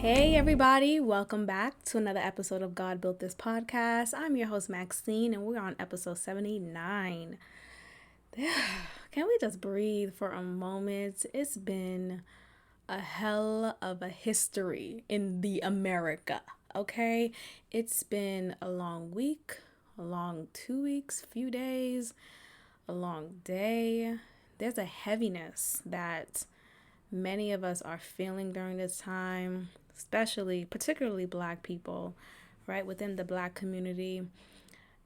Hey everybody, welcome back to another episode of God Built This Podcast. I'm your host Maxine and we're on episode 79. Can we just breathe for a moment? It's been a hell of a history in the America, okay? It's been a long week, a long 2 weeks, few days, a long day. There's a heaviness that many of us are feeling during this time, particularly Black people, right, within the Black community.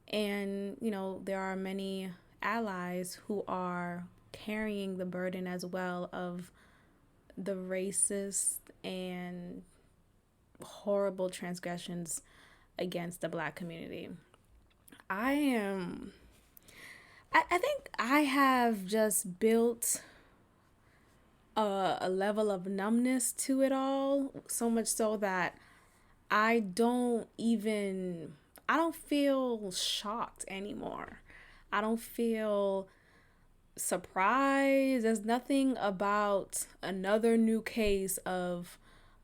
And, there are many allies who are carrying the burden as well of the racist and horrible transgressions against the Black community. I think I have just built a level of numbness to it all, so much so that I don't feel shocked anymore. I don't feel surprised. There's nothing about another new case of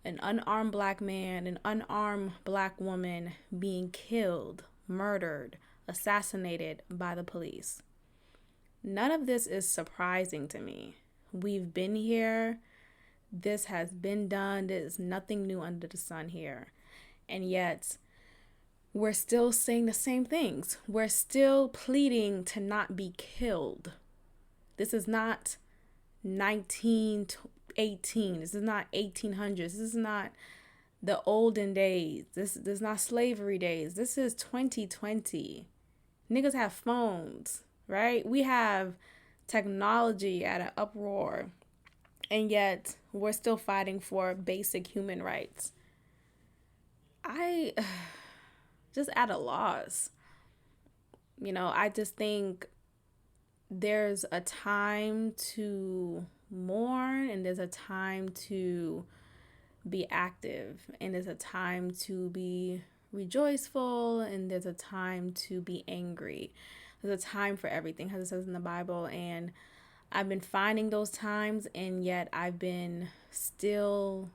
an unarmed Black man, an unarmed Black woman being killed, murdered, assassinated by the police. None of this is surprising to me. We've been here. This has been done. There's nothing new under the sun here. And yet, we're still saying the same things. We're still pleading to not be killed. This is not 1918. This is not 1800s. This is not the olden days. This is not slavery days. This is 2020. Niggas have phones, right? We have technology at an uproar, and yet we're still fighting for basic human rights. I just at a loss. I just think there's a time to mourn, and there's a time to be active, and there's a time to be rejoiceful, and there's a time to be angry. There's a time for everything, as it says in the Bible, and I've been finding those times, and yet I've been still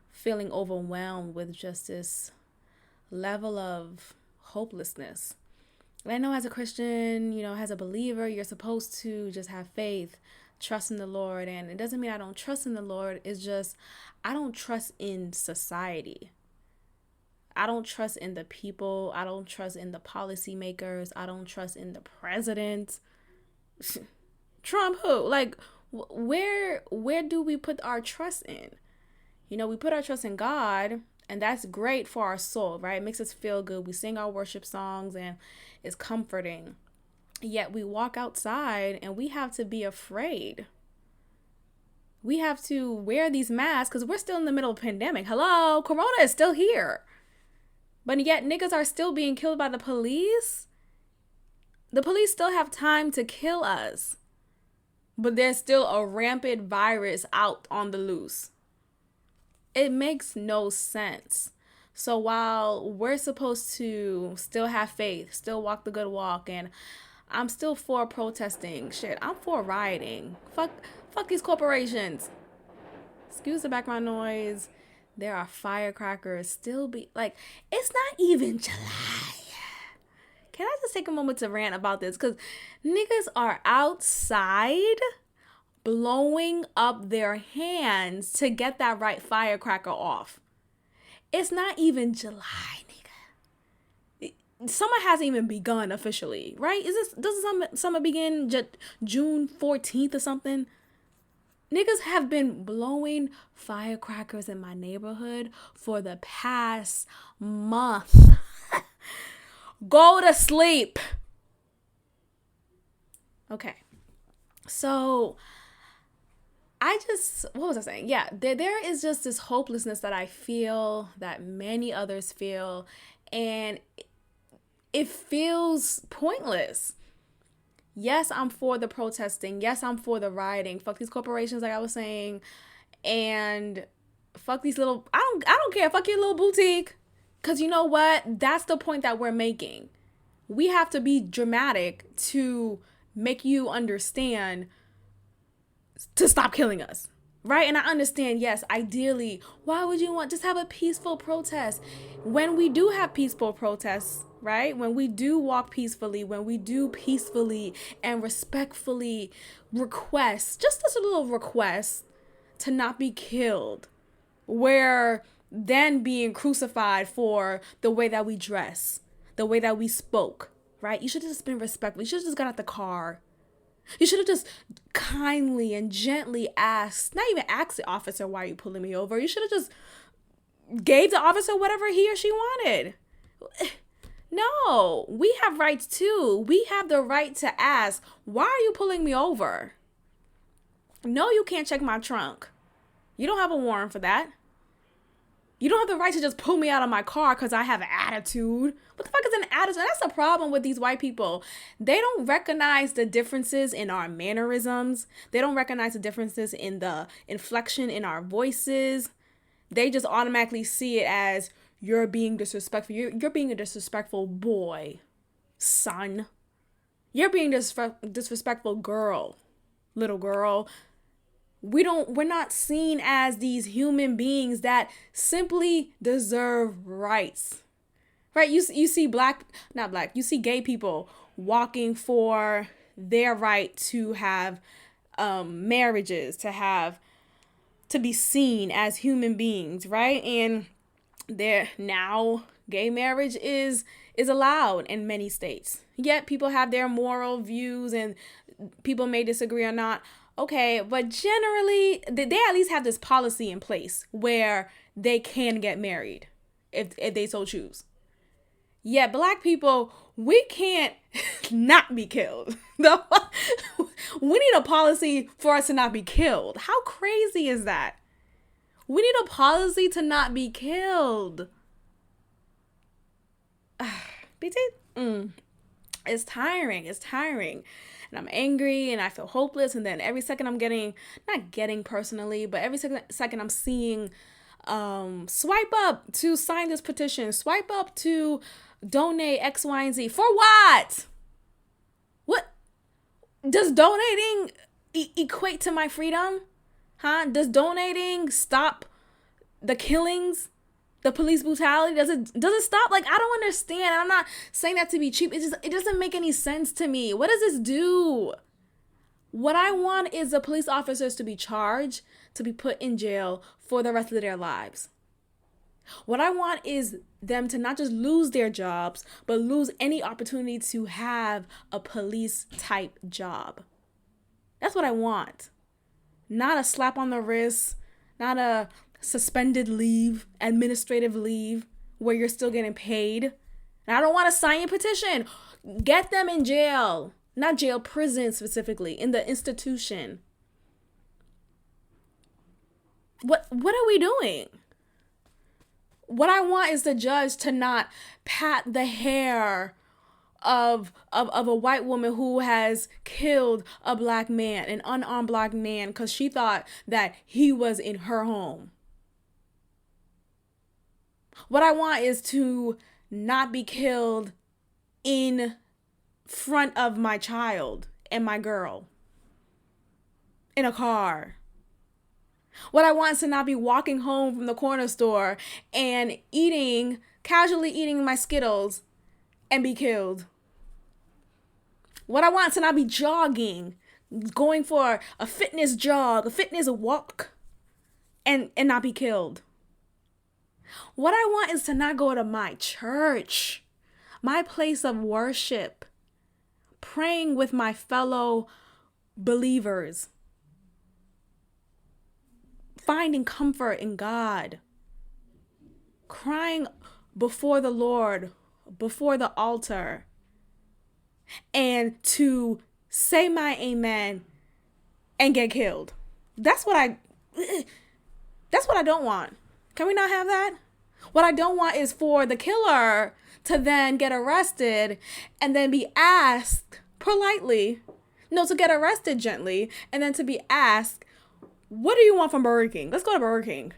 feeling overwhelmed with just this level of hopelessness. And I know as a Christian, as a believer, you're supposed to just have faith, trust in the Lord, and it doesn't mean I don't trust in the Lord. It's just I don't trust in society. I don't trust in the people. I don't trust in the policymakers. I don't trust in the president. Trump who? Like, where do we put our trust in? We put our trust in God, and that's great for our soul, right? It makes us feel good. We sing our worship songs, and it's comforting. Yet we walk outside, and we have to be afraid. We have to wear these masks because we're still in the middle of a pandemic. Hello, Corona is still here. But yet niggas are still being killed by the police. The police still have time to kill us. But there's still a rampant virus out on the loose. It makes no sense. So while we're supposed to still have faith, still walk the good walk, and I'm still for protesting, shit, I'm for rioting. Fuck these corporations. Excuse the background noise. There are firecrackers still it's not even July. Can I just take a moment to rant about this? Because niggas are outside blowing up their hands to get that right firecracker off. It's not even July, nigga. Summer hasn't even begun officially, right? Does summer begin June 14th or something? Niggas have been blowing firecrackers in my neighborhood for the past month. Go to sleep. Okay. So what was I saying? Yeah, there is just this hopelessness that I feel, that many others feel, and it feels pointless. Yes, I'm for the protesting. Yes, I'm for the rioting. Fuck these corporations, like I was saying. And fuck these little, I don't care. Fuck your little boutique. Because you know what? That's the point that we're making. We have to be dramatic to make you understand to stop killing us. Right? And I understand, yes, ideally, why would you want just have a peaceful protest? When we do have peaceful protests, right? When we do walk peacefully, when we do peacefully and respectfully request, just as a little request to not be killed, we're then being crucified for the way that we dress, the way that we spoke, right? You should have just been respectful. You should have just got out the car. You should have just kindly and gently asked, not even asked the officer, why are you pulling me over? You should have just gave the officer whatever he or she wanted. No, we have rights too. We have the right to ask, why are you pulling me over? No, you can't check my trunk. You don't have a warrant for that. You don't have the right to just pull me out of my car because I have an attitude. What the fuck is an attitude? That's the problem with these white people. They don't recognize the differences in our mannerisms. They don't recognize the differences in the inflection in our voices. They just automatically see it as you're being disrespectful. You're being a disrespectful boy, son. You're being disrespectful girl, little girl. We're not seen as these human beings that simply deserve rights, right? You see you see gay people walking for their right to have marriages, to be seen as human beings, right? And there now gay marriage is allowed in many states. Yet people have their moral views and people may disagree or not. Okay, but generally, they at least have this policy in place where they can get married if they so choose. Yet black people, we can't not be killed. We need a policy for us to not be killed. How crazy is that? We need a policy to not be killed. BT? It's tiring. It's tiring. And I'm angry and I feel hopeless. And then every second I'm not getting personally, but every second I'm seeing swipe up to sign this petition, swipe up to donate X, Y, and Z. For what? What? Does donating equate to my freedom? Huh? Does donating stop the killings? The police brutality? Does it stop? Like, I don't understand. I'm not saying that to be cheap. It doesn't make any sense to me. What does this do? What I want is the police officers to be charged, to be put in jail for the rest of their lives. What I want is them to not just lose their jobs, but lose any opportunity to have a police type job. That's what I want. Not a slap on the wrist, not a suspended leave, administrative leave, where you're still getting paid. And I don't want to sign a petition. Get them in jail. Not jail, prison specifically, in the institution. What are we doing? What I want is the judge to not pat the hair of a white woman who has killed a black man, an unarmed black man, because she thought that he was in her home. What I want is to not be killed in front of my child and my girl in a car. What I want is to not be walking home from the corner store and casually eating my Skittles and be killed. What I want is to not be jogging, going for a fitness jog, a fitness walk, and not be killed. What I want is to not go to my church, my place of worship, praying with my fellow believers, finding comfort in God, crying before the Lord, before the altar, and to say my amen and get killed. That's what I don't want. Can we not have that? What I don't want is for the killer to then get arrested and then be asked politely, to get arrested gently, and then to be asked, what do you want from Burger King? Let's go to Burger King.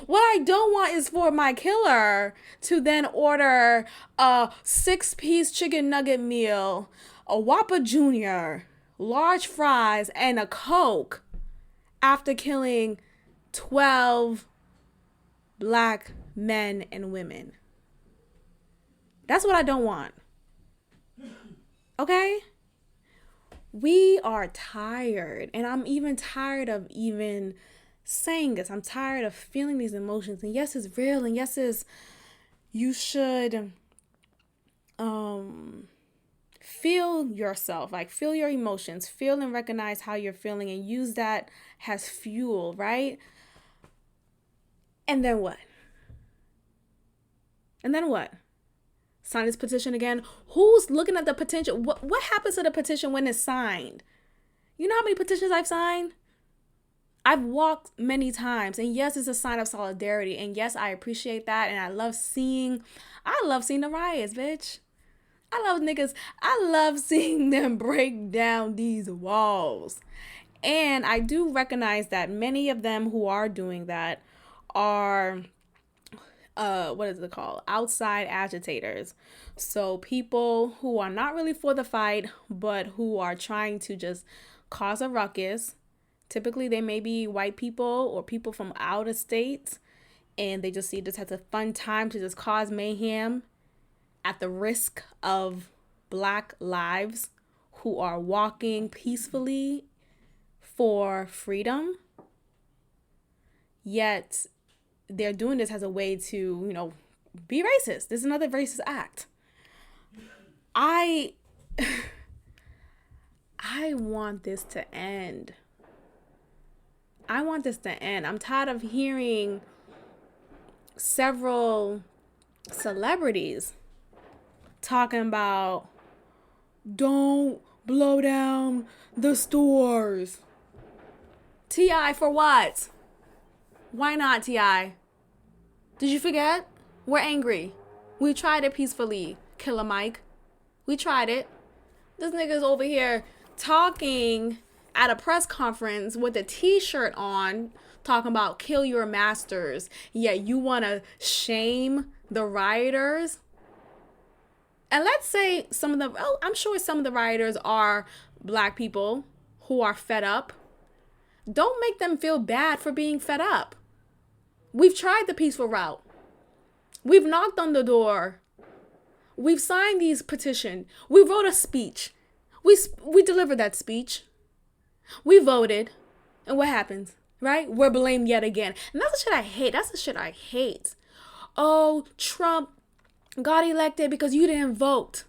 What I don't want is for my killer to then order a 6-piece chicken nugget meal, a Whopper Jr., large fries, and a Coke, after killing 12 black men and women. That's what I don't want. Okay? We are tired, and I'm even tired of even saying this. I'm tired of feeling these emotions. And yes, it's real, and yes, you should feel yourself, like feel your emotions, feel and recognize how you're feeling, and use that as fuel, right? And then what? Sign this petition again. Who's looking at the petition? What happens to the petition when it's signed? You know how many petitions I've signed? I've walked many times, and yes, it's a sign of solidarity, and yes, I appreciate that, and I love seeing the riots, bitch. I love seeing them break down these walls. And I do recognize that many of them who are doing that are what is it called? Outside agitators. So people who are not really for the fight, but who are trying to just cause a ruckus. Typically, they may be white people or people from out of state, and they just see this as a fun time to just cause mayhem at the risk of black lives who are walking peacefully for freedom. Yet they're doing this as a way to, be racist. This is another racist act. I want this to end. I'm tired of hearing several celebrities talking about don't blow down the stores. T.I. for what? Why not, T.I.? Did you forget? We're angry. We tried it peacefully, Killer Mike. We tried it. This nigga's over here talking at a press conference with a t-shirt on, talking about kill your masters. Yet you want to shame the rioters? And let's say I'm sure some of the rioters are black people who are fed up. Don't make them feel bad for being fed up. We've tried the peaceful route. We've knocked on the door. We've signed these petitions. We wrote a speech. We delivered that speech. We voted. And what happens? Right? We're blamed yet again. And that's the shit I hate. Oh, Trump got elected because you didn't vote.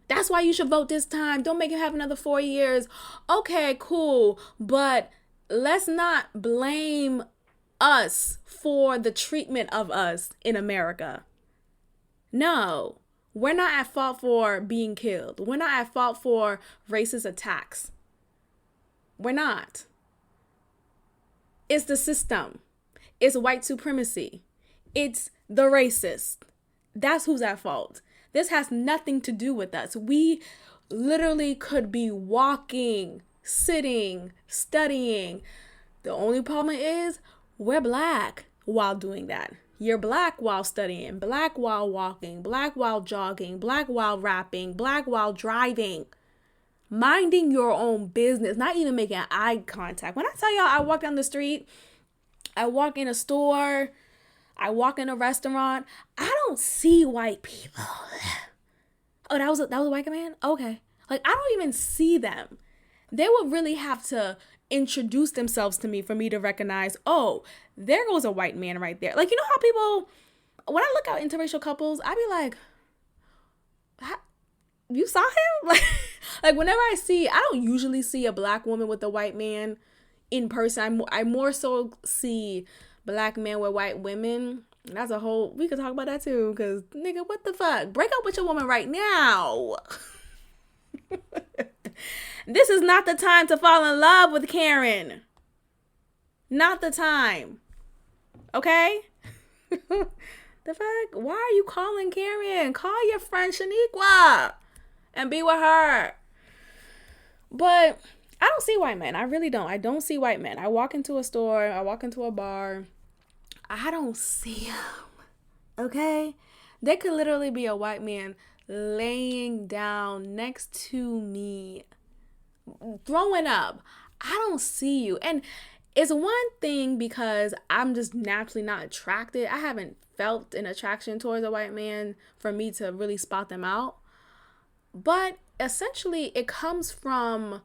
That's why you should vote this time. Don't make him have another 4 years. Okay, cool. But let's not blame us for the treatment of us in America. No, we're not at fault for being killed. We're not at fault for racist attacks. We're not. It's the system. It's white supremacy. It's the racist. That's who's at fault. This has nothing to do with us. We literally could be walking, sitting, studying. The only problem is we're black while doing that. You're black while studying, black while walking, black while jogging, black while rapping, black while driving. Minding your own business, not even making eye contact. When I tell y'all I walk down the street, I walk in a store, I walk in a restaurant, I don't see white people. Oh, that was a white man? Okay. Like, I don't even see them. They would really have to introduce themselves to me for me to recognize, oh, there goes a white man right there. Like, you know how people, when I look at interracial couples, I be like, you saw him? Like whenever I don't usually see a black woman with a white man in person. I more so see black men with white women. That's we could talk about that too, because nigga, what the fuck? Break up with your woman right now. This is not the time to fall in love with Karen. Not the time. Okay? The fuck? Why are you calling Karen? Call your friend Shaniqua and be with her. But I don't see white men. I really don't. I don't see white men. I walk into a store. I walk into a bar. I don't see them. Okay? There could literally be a white man laying down next to me, throwing up. I don't see you. And It's one thing because I'm just naturally not attracted. I haven't felt an attraction towards a white man for me to really spot them out. But essentially, it comes from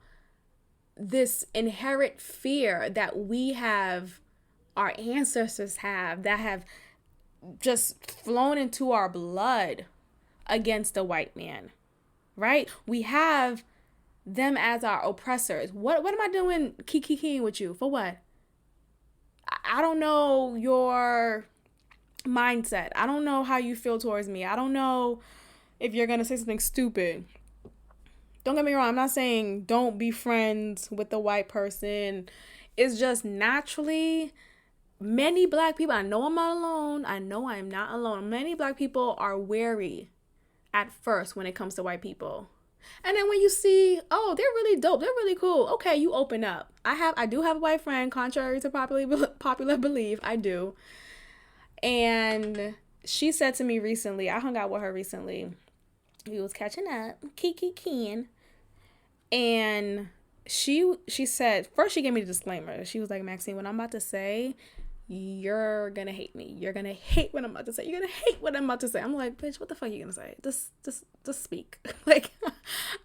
this inherent fear that we have, our ancestors have, that have just flown into our blood against the white man, right? We have them as our oppressors. What am I doing kikiing with you? For what? I don't know your mindset. I don't know how you feel towards me. I don't know if you're going to say something stupid. Don't get me wrong. I'm not saying don't be friends with the white person. It's just naturally many black people, I know I'm not alone. I know I'm not alone. Many black people are wary at first when it comes to white people. And then when you see, oh, they're really dope, they're really cool. Okay, you open up. I do have a white friend, contrary to popular belief, I do. And she said to me recently, I hung out with her recently. We was catching up, Kiki Keen. And she said, first she gave me the disclaimer. She was like, Maxine, what I'm about to say, you're gonna hate me. You're gonna hate what I'm about to say. You're gonna hate what I'm about to say. I'm like, bitch, what the fuck are you gonna say? Just speak. Like,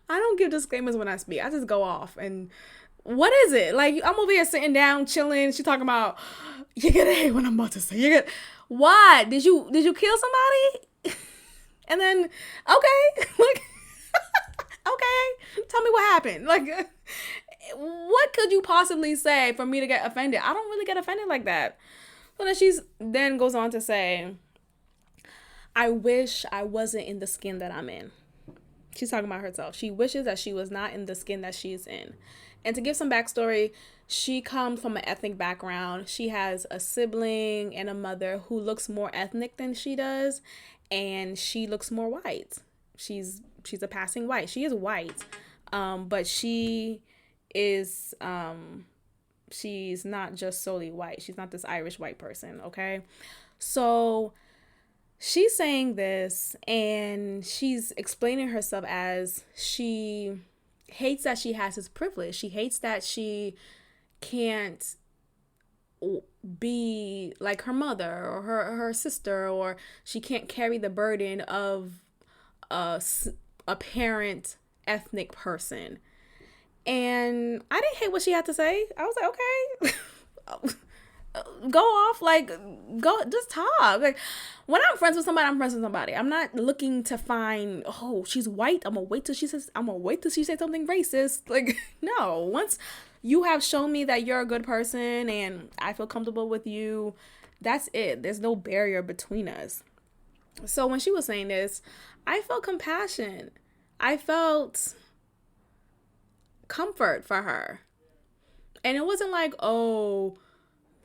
I don't give disclaimers when I speak. I just go off. And what is it? Like, I'm over here sitting down, chilling. She talking about, you're gonna hate what I'm about to say. You're gonna, why? Did you kill somebody? And then, okay, like, okay, tell me what happened. Like, what could you possibly say for me to get offended? I don't really get offended like that. So then she then goes on to say, I wish I wasn't in the skin that I'm in. She's talking about herself. She wishes that she was not in the skin that she's in. And to give some backstory, she comes from an ethnic background. She has a sibling and a mother who looks more ethnic than she does, and she looks more white. She's a passing white. She is white, but she is she's not just solely white. She's not this Irish white person, okay? So she's saying this, and she's explaining herself as she hates that she has this privilege. She hates that she can't be like her mother or her sister, or she can't carry the burden of a parent ethnic person. And I didn't hate what she had to say. I was like, okay, go off, like, go, just talk. Like, when I'm friends with somebody, I'm friends with somebody. I'm not looking to find, oh, she's white, I'm gonna wait till she says something racist. Like, no. Once you have shown me that you're a good person and I feel comfortable with you, that's it. There's no barrier between us. So when she was saying this, I felt compassion. I felt comfort for her. And it wasn't like, oh,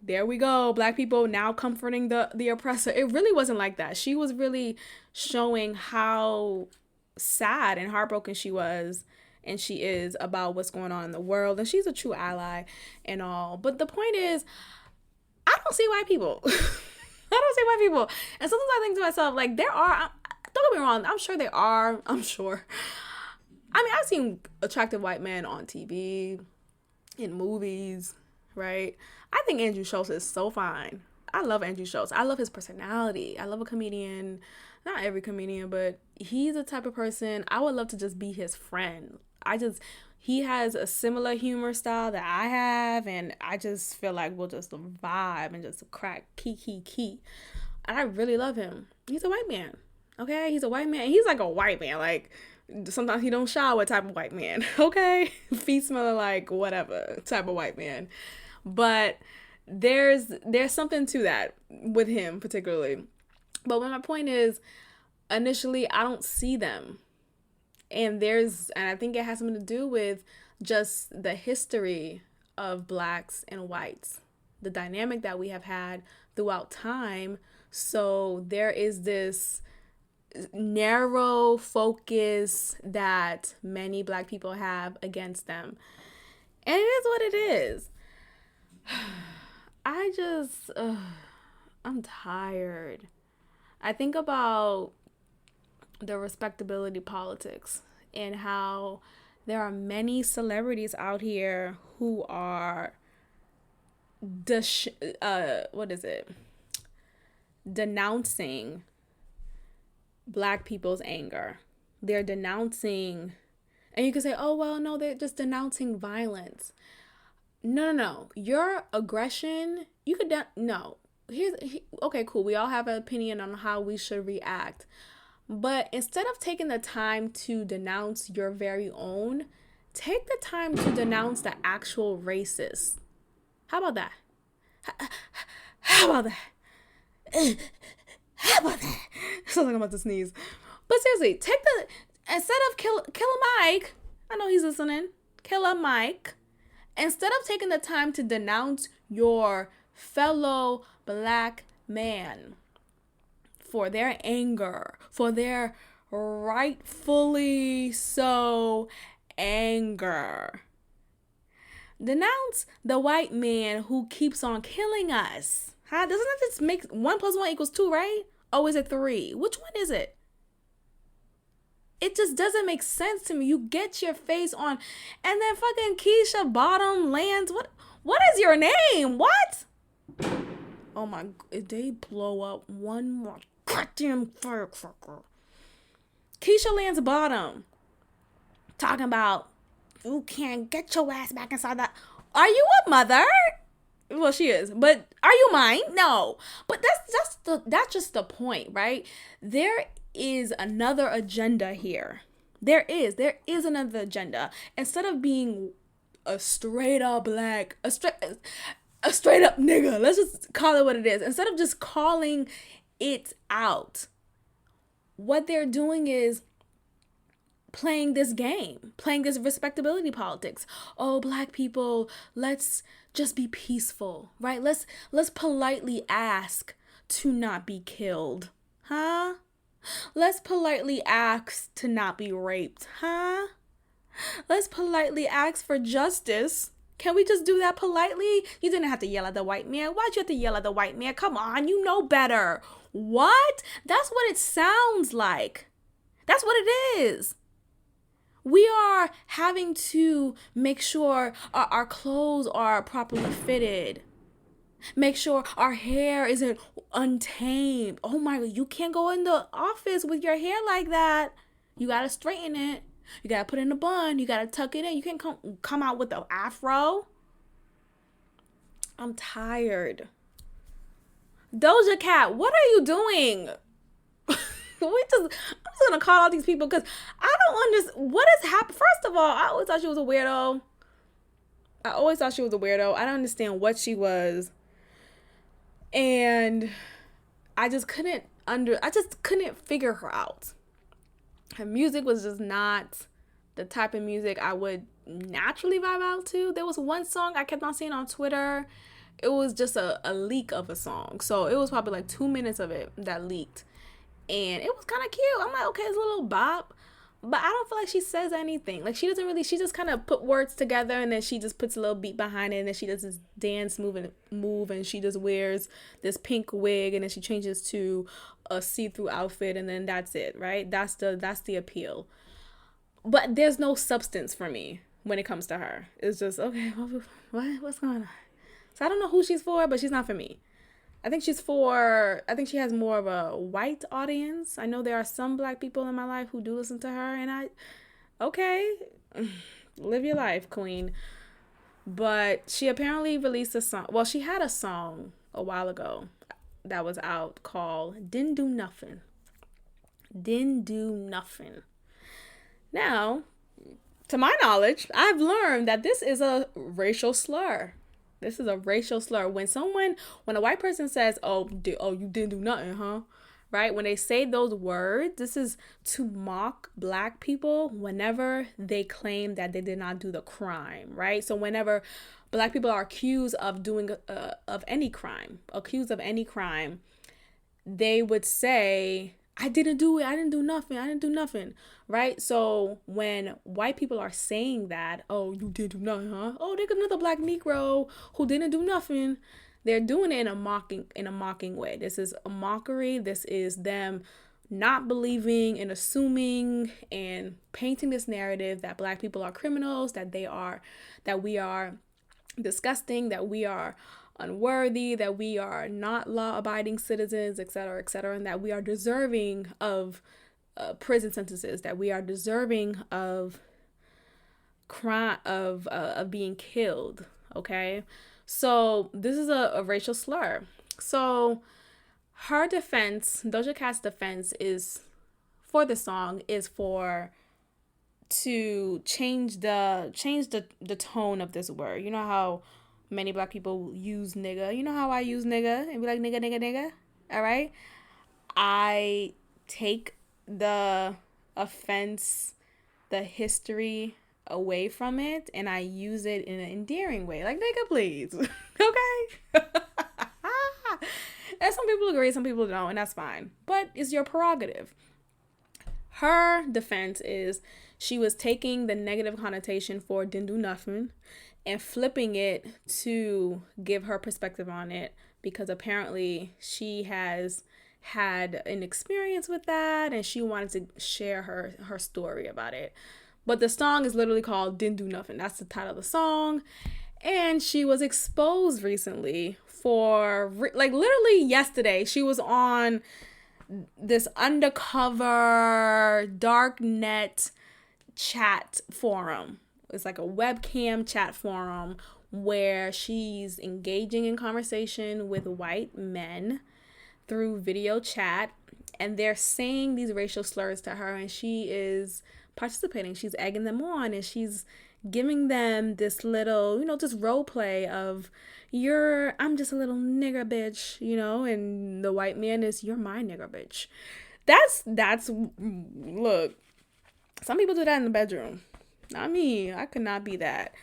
there we go, black people now comforting the oppressor. It really wasn't like that. She was really showing how sad and heartbroken she was and she is about what's going on in the world. And she's a true ally and all. But the point is, I don't see white people. I don't see white people. And sometimes I think to myself, like, there are, don't get me wrong, I'm sure there are. I'm sure. I mean, I've seen attractive white men on TV, in movies, right? I think Andrew Schultz is so fine. I love Andrew Schultz. I love his personality. I love a comedian. Not every comedian, but he's the type of person I would love to just be his friend. He has a similar humor style that I have, and I just feel like we'll just vibe and just crack key. And I really love him. He's a white man. Okay? He's a white man. He's like a white man. Like, sometimes he don't shower type of white man. Okay? Feet smelling like whatever type of white man. But there's something to that with him particularly. But my point is, initially, I don't see them. And I think it has something to do with just the history of blacks and whites, the dynamic that we have had throughout time. So there is this narrow focus that many black people have against them. And it is what it is. I'm tired. I think about the respectability politics and how there are many celebrities out here who are what is it? Denouncing Black people's anger. They're denouncing, and you can say, oh, well, no, they're just denouncing violence. No. Your aggression, you could, no. Okay, cool. We all have an opinion on how we should react. But instead of taking the time to denounce your very own, take the time to denounce the actual racist. How about that? How about that? How about that? Sounds like I'm about to sneeze. But seriously, instead of Killer Mike, I know he's listening, Killer Mike, instead of taking the time to denounce your fellow Black man for their anger, for their rightfully so anger, denounce the white man who keeps on killing us. Huh? Doesn't that just make 1 + 1 = 2, right? Oh, is it 3? Which one is it? It just doesn't make sense to me. You get your face on, and then fucking Keisha Bottom lands. What is your name? What? Oh my! If they blow up one more goddamn firecracker, Keisha lands Bottom talking about you can't get your ass back inside that. Are you a mother? Well, she is, but are you mine? No. But that's just the point, right? There is another agenda here. There is another agenda. Instead of being a straight up Black, a straight up nigga, let's just call it what it is. Instead of just calling it out, what they're doing is playing this game, playing this respectability politics. Oh, Black people, let's just be peaceful, right? Let's politely ask to not be killed, huh? Let's politely ask to not be raped, huh? Let's politely ask for justice. Can we just do that politely? You didn't have to yell at the white man. Why'd you have to yell at the white man? Come on, you know better. What? That's what it sounds like. That's what it is. We are having to make sure our clothes are properly fitted. Make sure our hair isn't untamed. Oh my God, you can't go in the office with your hair like that. You got to straighten it. You got to put it in a bun. You got to tuck it in. You can't come out with an afro. I'm tired. Doja Cat, what are you doing? I'm just gonna call out these people because I don't understand what has happened. First of all, I always thought she was a weirdo. I don't understand what she was, and I just couldn't figure her out. Her music was just not the type of music I would naturally vibe out to. There was one song I kept on seeing on Twitter. It was just a leak of a song, so it was probably like 2 minutes of it that leaked. And it was kind of cute. I'm like, okay, it's a little bop. But I don't feel like she says anything. Like, she just kind of put words together and then she just puts a little beat behind it. And then she does this dance move and she just wears this pink wig and then she changes to a see-through outfit and then that's it, right? That's the appeal. But there's no substance for me when it comes to her. It's just, okay, what's going on? So I don't know who she's for, but she's not for me. I think she has more of a white audience. I know there are some Black people in my life who do listen to her, and okay, live your life, queen. But she apparently released a song. Well, she had a song a while ago that was out called Didn't Do Nothing. Didn't Do Nothing. Now, to my knowledge, I've learned that this is a racial slur. This is a racial slur. When a white person says, oh, you didn't do nothing, huh? Right? When they say those words, this is to mock Black people whenever they claim that they did not do the crime, right? So whenever Black people are accused of doing of any crime, they would say, I didn't do it. I didn't do nothing. Right? So when white people are saying that, oh, you did do nothing, huh? Oh, there's another Black Negro who didn't do nothing. They're doing it in a mocking way. This is a mockery. This is them not believing and assuming and painting this narrative that Black people are criminals, that we are disgusting, that we are unworthy, that we are not law-abiding citizens, etc., and that we are deserving of prison sentences, that we are deserving of crime, of being killed. Okay, so this is a racial slur. So her defense, Doja Cat's defense, is for the song is for to change the tone of this word. You know how many black people use nigga. You know how I use nigga and be like nigga, nigga, nigga. All right. I take the offense, the history away from it, and I use it in an endearing way. Like nigga, please. Okay. And some people agree, some people don't, and that's fine. But it's your prerogative. Her defense is she was taking the negative connotation for didn't do nothing and flipping it to give her perspective on it, because apparently she has had an experience with that and she wanted to share her story about it. But the song is literally called Didn't Do Nothing. That's the title of the song. And she was exposed recently for, like, literally yesterday, she was on this undercover dark net chat forum. It's like a webcam chat forum where she's engaging in conversation with white men through video chat, and they're saying these racial slurs to her, and she is participating. She's egging them on, and she's giving them this little, just role play of I'm just a little nigger bitch, and the white man is, you're my nigger bitch. That's look, some people do that in the bedroom. Not me. I could not be that.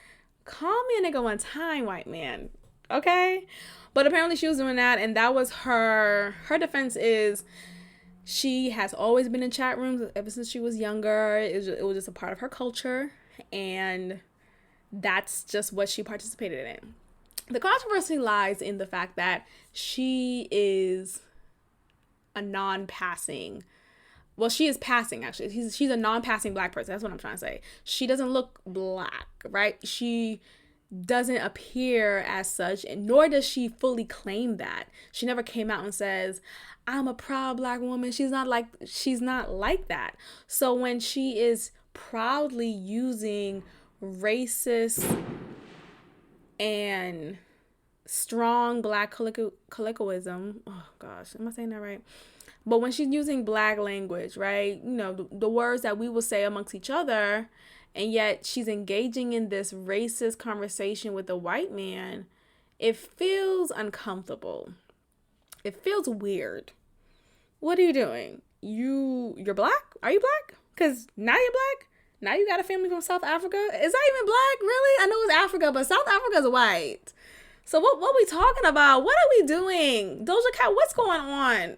Call me a nigga one time, white man. Okay? But apparently she was doing that, and that was her defense is she has always been in chat rooms ever since she was younger. It was just a part of her culture, and that's just what she participated in. The controversy lies in the fact that she is a non-passing, well, she is passing, actually. She's a non-passing black person. That's what I'm trying to say. She doesn't look black, right? She doesn't appear as such, and nor does she fully claim that. She never came out and says, I'm a proud black woman. She's not like that. So when she is proudly using racist and strong black colloquialism, oh gosh, am I saying that right? But when she's using black language, right, the words that we will say amongst each other, and yet she's engaging in this racist conversation with a white man, it feels uncomfortable. It feels weird. What are you doing? You're black? Are you black? Because now you're black? Now you got a family from South Africa? Is that even black, really? I know it's Africa, but South Africa's white. So what we talking about? What are we doing? Doja Cat, what's going on?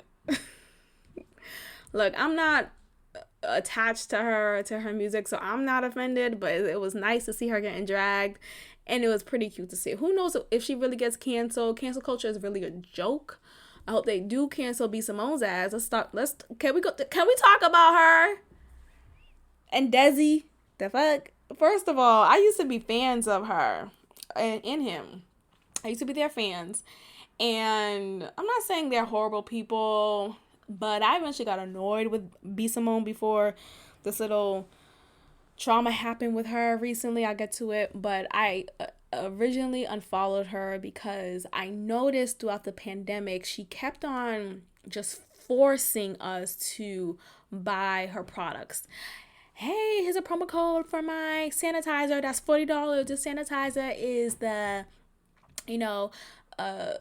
Look, I'm not attached to her music, so I'm not offended, but it was nice to see her getting dragged, and it was pretty cute to see. Who knows if she really gets canceled? Cancel culture is really a joke. I hope they do cancel B. Simone's ass. Can we talk about her? And Desi, the fuck? First of all, I used to be fans of her and him. I used to be their fans. And I'm not saying they're horrible people, but I eventually got annoyed with B. Simone before this little trauma happened with her recently. I'll get to it. But I originally unfollowed her because I noticed throughout the pandemic, she kept on just forcing us to buy her products. Hey, here's a promo code for my sanitizer. That's $40. This sanitizer is the,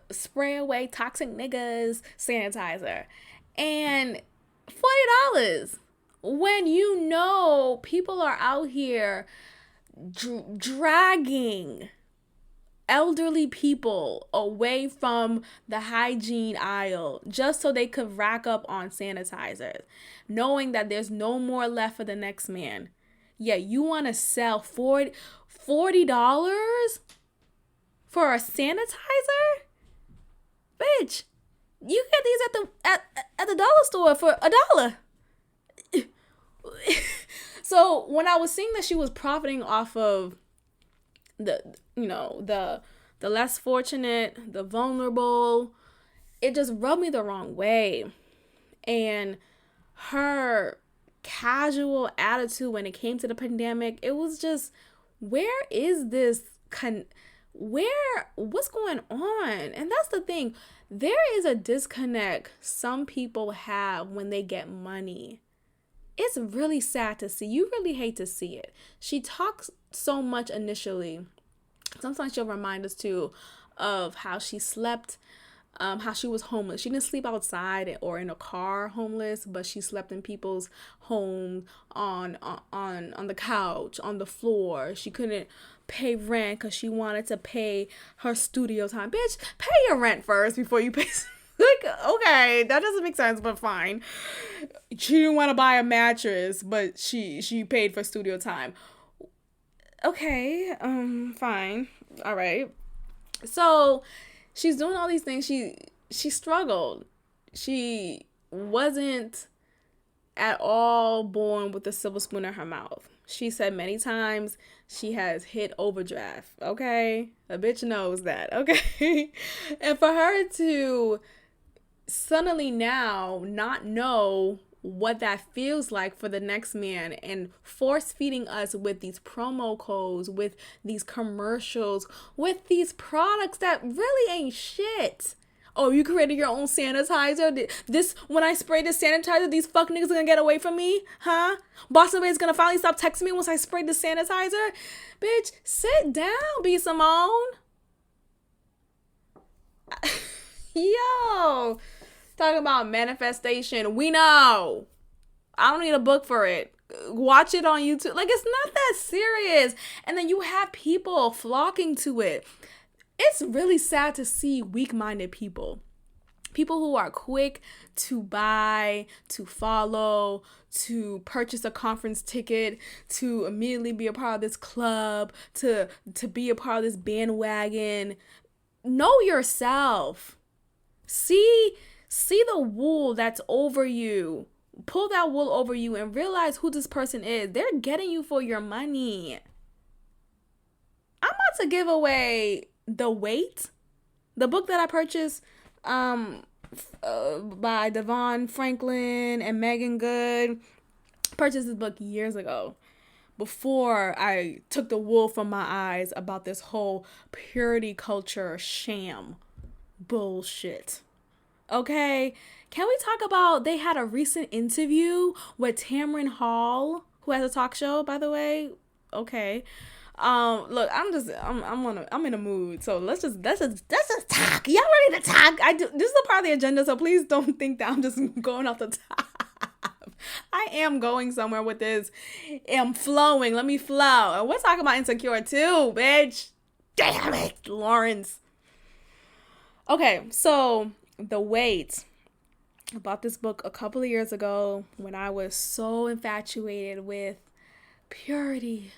spray away toxic niggas sanitizer. And $40 when people are out here dragging elderly people away from the hygiene aisle just so they could rack up on sanitizers, knowing that there's no more left for the next man. Yeah, you want to sell $40 for a sanitizer? Bitch, you get these at the dollar store for $1. So when I was seeing that she was profiting off of the the less fortunate, the vulnerable. It just rubbed me the wrong way. And her casual attitude when it came to the pandemic, it was just, where is this what's going on? And that's the thing. There is a disconnect some people have when they get money. It's really sad to see. You really hate to see it. She talks so much initially. Sometimes she'll remind us too of how she slept, how she was homeless. She didn't sleep outside or in a car homeless, but she slept in people's home on the couch, on the floor. She couldn't pay rent because she wanted to pay her studio time. Bitch, pay your rent first before you pay. Like, okay, that doesn't make sense, but fine. She didn't want to buy a mattress, but she paid for studio time. Okay, fine. All right. So she's doing all these things. She struggled. She wasn't at all born with a silver spoon in her mouth. She said many times she has hit overdraft. Okay? A bitch knows that. Okay? And for her to suddenly now not know what that feels like for the next man and force feeding us with these promo codes, with these commercials, with these products that really ain't shit. Oh, you created your own sanitizer? This, when I spray this sanitizer, these fuck niggas are gonna get away from me? Huh? Boston Bay is gonna finally stop texting me once I spray the sanitizer? Bitch, sit down, B. Simone. Yo. Talking about manifestation. We know. I don't need a book for it. Watch it on YouTube. Like, it's not that serious. And then you have people flocking to it. It's really sad to see weak-minded people. People who are quick to buy, to follow, to purchase a conference ticket, to immediately be a part of this club, to be a part of this bandwagon. Know yourself. See the wool that's over you. Pull that wool over you and realize who this person is. They're getting you for your money. I'm about to give away The Wait, the book that I purchased by Devon Franklin and Megan Good. Purchased this book years ago, before I took the wool from my eyes about this whole purity culture sham bullshit. Okay, can we talk about, they had a recent interview with Tamron Hall, who has a talk show, by the way. Okay. Look, I'm in a mood, so let's just talk. Y'all ready to talk? This is a part of the agenda, so please don't think that I'm just going off the top. I am going somewhere with this. I'm flowing. Let me flow. And we're talking about Insecure too, bitch. Damn it, Lawrence. Okay, so The Wait. I bought this book a couple of years ago when I was so infatuated with purity.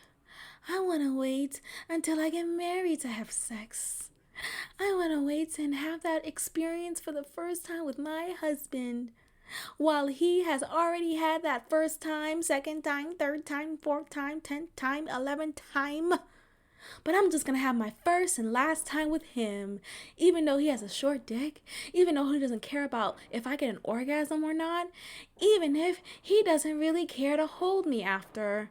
I want to wait until I get married to have sex. I want to wait and have that experience for the first time with my husband, while he has already had that first time, second time, third time, fourth time, 10th time, 11th time. But I'm just going to have my first and last time with him, even though he has a short dick, even though he doesn't care about if I get an orgasm or not, even if he doesn't really care to hold me after.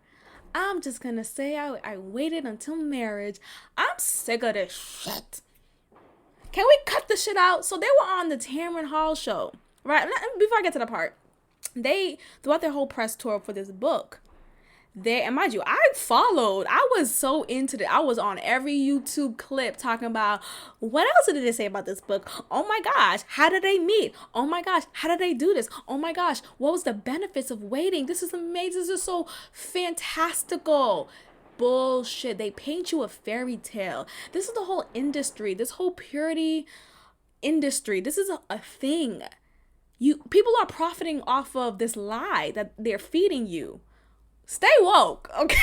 I'm just going to say I waited until marriage. I'm sick of this shit. Can we cut the shit out? So they were on the Tamron Hall show, right? Before I get to the part, throughout their whole press tour for this book, and mind you, I was so into it. I was on every YouTube clip talking about, what else did they say about this book? Oh my gosh, how did they meet? Oh my gosh, how did they do this? Oh my gosh, what was the benefits of waiting? This is amazing. This is so fantastical. Bullshit. They paint you a fairy tale. This is the whole industry, this whole purity industry. This is a thing. People are profiting off of this lie that they're feeding you. Stay woke, okay?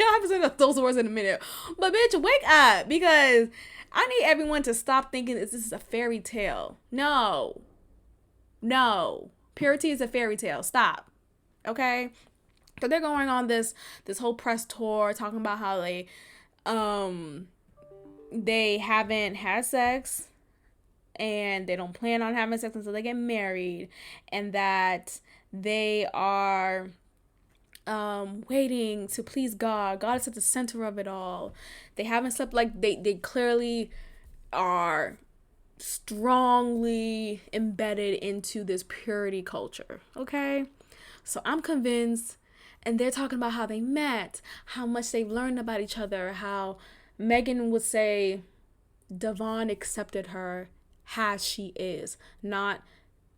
I have to say those words in a minute. But bitch, wake up, because I need everyone to stop thinking this is a fairy tale. No. Purity is a fairy tale. Stop. Okay? So they're going on this whole press tour talking about how they they haven't had sex and they don't plan on having sex until they get married, and that they are waiting to please God. God is at the center of it all. They haven't slept. Like they clearly are strongly embedded into this purity culture. Okay, so I'm convinced, and they're talking about how they met, how much they've learned about each other, how Megan would say Devon accepted her as she is, not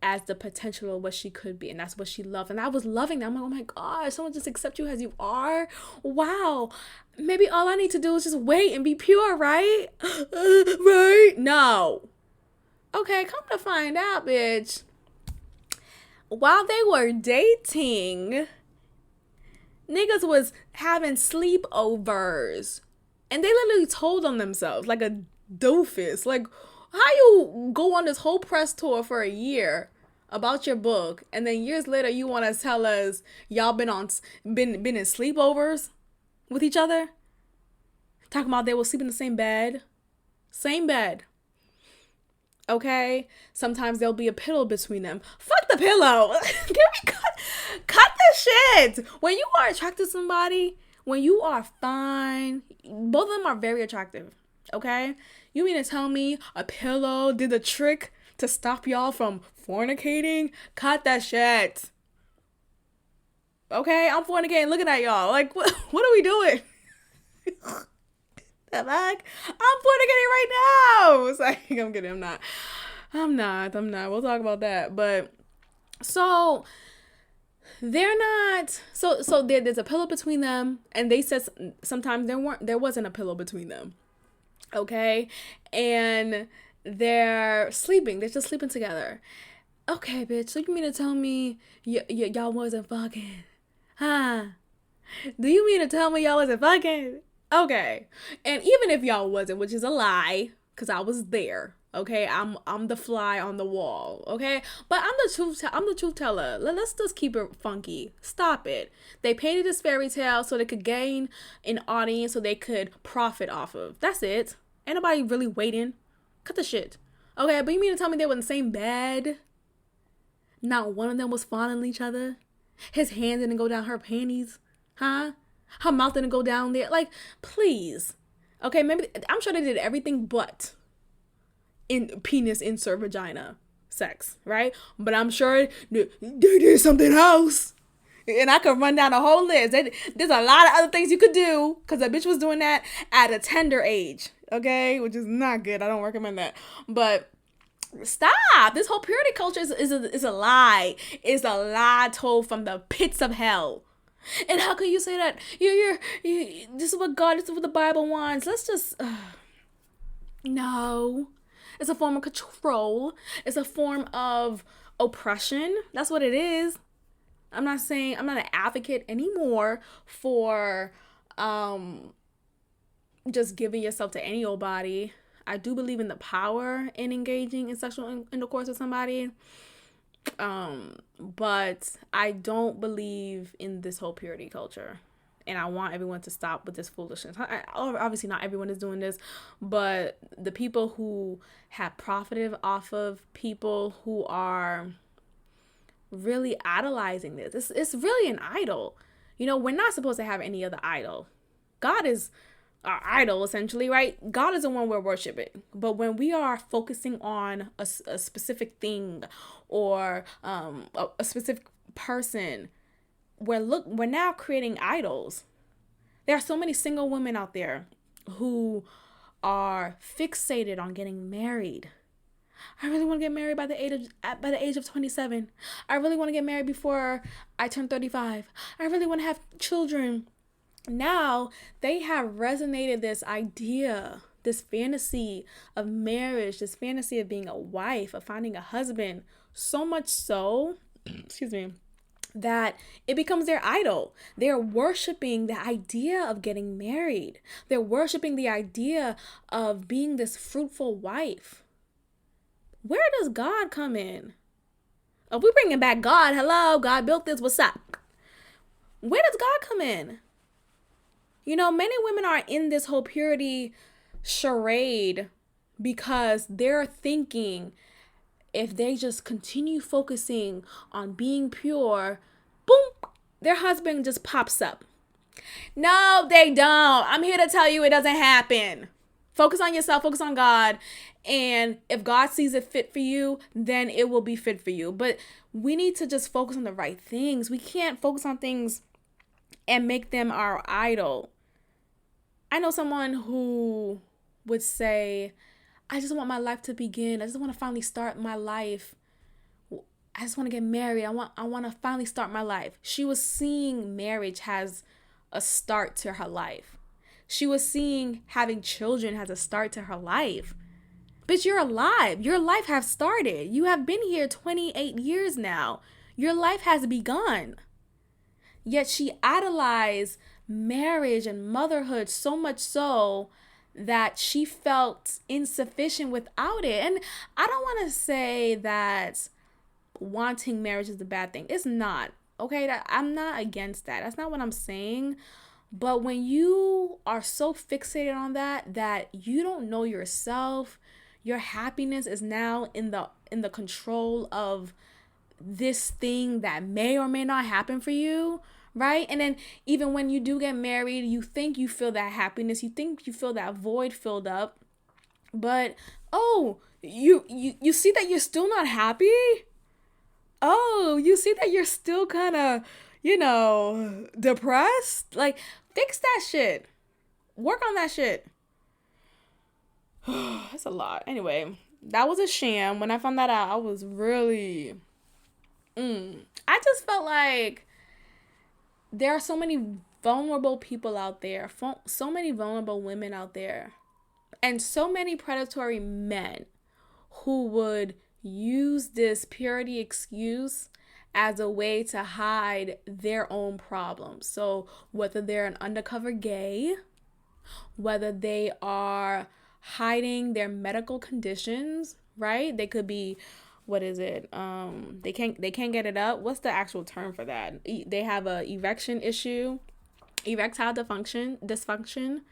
as the potential of what she could be, and that's what she loved. And I was loving that. I'm like, oh my gosh, someone just accept you as you are. Wow, maybe all I need to do is just wait and be pure, right? Right? No. Okay, come to find out, bitch, while they were dating, niggas was having sleepovers, and they literally told on themselves like a doofus. Like, how you go on this whole press tour for a year about your book, and then years later you want to tell us y'all been in sleepovers with each other? Talking about they will sleep in the same bed. Okay? Sometimes there'll be a pillow between them. Fuck the pillow. Can we cut this shit? When you are attracted to somebody, when you are fine, both of them are very attractive. Okay? You mean to tell me a pillow did the trick to stop y'all from fornicating? Cut that shit. Okay? I'm fornicating looking at y'all. Like, what are we doing? The fuck? I'm fornicating right now. It's like, I'm kidding. I'm not. We'll talk about that. But so they're not. So there's a pillow between them, and they said sometimes there wasn't a pillow between them. Okay, and they're sleeping. They're just sleeping together. Okay, bitch. So you mean to tell me y'all wasn't fucking? Huh? Do you mean to tell me y'all wasn't fucking? Okay. And even if y'all wasn't, which is a lie, because I was there. Okay, I'm the fly on the wall. Okay, but I'm the truth teller. Let's just keep it funky. Stop it. They painted this fairy tale so they could gain an audience, so they could profit off of. That's it. Ain't nobody really waiting. Cut the shit. Okay, but you mean to tell me they were in the same bed? Not one of them was fondling each other. His hand didn't go down her panties, huh? Her mouth didn't go down there. Like, please. Okay, maybe I'm sure they did everything but in penis insert vagina sex, right? But I'm sure they did something else. And I could run down a whole list. There's a lot of other things you could do, because that bitch was doing that at a tender age, okay? Which is not good. I don't recommend that. But stop. This whole purity culture is a lie. It's a lie told from the pits of hell. And how can you say that? You this is what the Bible wants. Let's just no. It's a form of control. It's a form of oppression. That's what it is. I'm not an advocate anymore for just giving yourself to any old body. I do believe in the power in engaging in sexual intercourse with somebody. But I don't believe in this whole purity culture. And I want everyone to stop with this foolishness. Obviously, not everyone is doing this, but the people who have profited off of people who are really idolizing this. It's really an idol. You know, we're not supposed to have any other idol. God is our idol, essentially, right? God is the one we're worshiping. But when we are focusing on a specific thing or a specific person, we're now creating idols. There are so many single women out there who are fixated on getting married. I really want to get married by the age of 27. I really want to get married before I turn 35. I really want to have children. Now they have resonated this idea, this fantasy of marriage, this fantasy of being a wife, of finding a husband, so much so, excuse me, that it becomes their idol. They're worshiping the idea of getting married. They're worshiping the idea of being this fruitful wife. Where does God come in? Oh, we're bringing back God. Hello, God built this. What's up? Where does God come in? You know, many women are in this whole purity charade because they're thinking if they just continue focusing on being pure, boom, their husband just pops up. No, they don't. I'm here to tell you it doesn't happen. Focus on yourself, focus on God. And if God sees it fit for you, then it will be fit for you. But we need to just focus on the right things. We can't focus on things and make them our idol. I know someone who would say, I just want my life to begin. I just want to finally start my life. I just want to get married. I want to finally start my life. She was seeing marriage as a start to her life. She was seeing having children as a start to her life. But you're alive. Your life has started. You have been here 28 years now. Your life has begun. Yet she idolized marriage and motherhood so much so that she felt insufficient without it. And I don't want to say that wanting marriage is a bad thing. It's not. Okay, I'm not against that. That's not what I'm saying. But when you are so fixated on that you don't know yourself, your happiness is now in the control of this thing that may or may not happen for you, right? And then even when you do get married, you think you feel that happiness, you think you feel that void filled up, but you see that you're still not happy. Oh, you see that you're still kind of, depressed. Like, fix that shit. Work on that shit. That's a lot. Anyway, that was a sham. When I found that out, I was really... I just felt like there are so many vulnerable people out there, so many vulnerable women out there, and so many predatory men who would use this purity excuse as a way to hide their own problems. So whether they're an undercover gay, whether they are hiding their medical conditions, right? They could be, what is it? They can't get it up. What's the actual term for that? They have a erection issue, erectile dysfunction.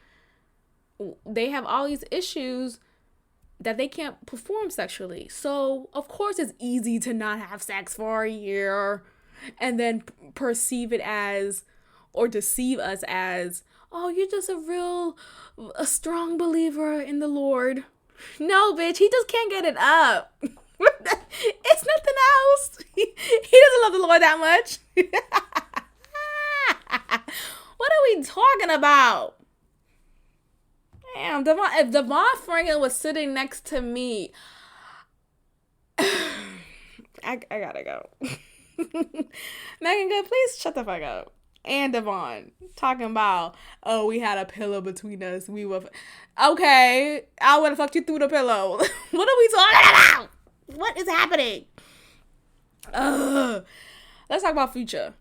They have all these issues that they can't perform sexually. So, of course, it's easy to not have sex for a year and then perceive it as, or deceive us as, oh, you're just a strong believer in the Lord. No, bitch, he just can't get it up. It's nothing else. He doesn't love the Lord that much. What are we talking about? Damn, if Devon Franklin was sitting next to me, I gotta go. Megan Good, please shut the fuck up. And Devon talking about, oh, we had a pillow between us. We were okay. I would have fucked you through the pillow. What are we talking about? What is happening? Let's talk about Future.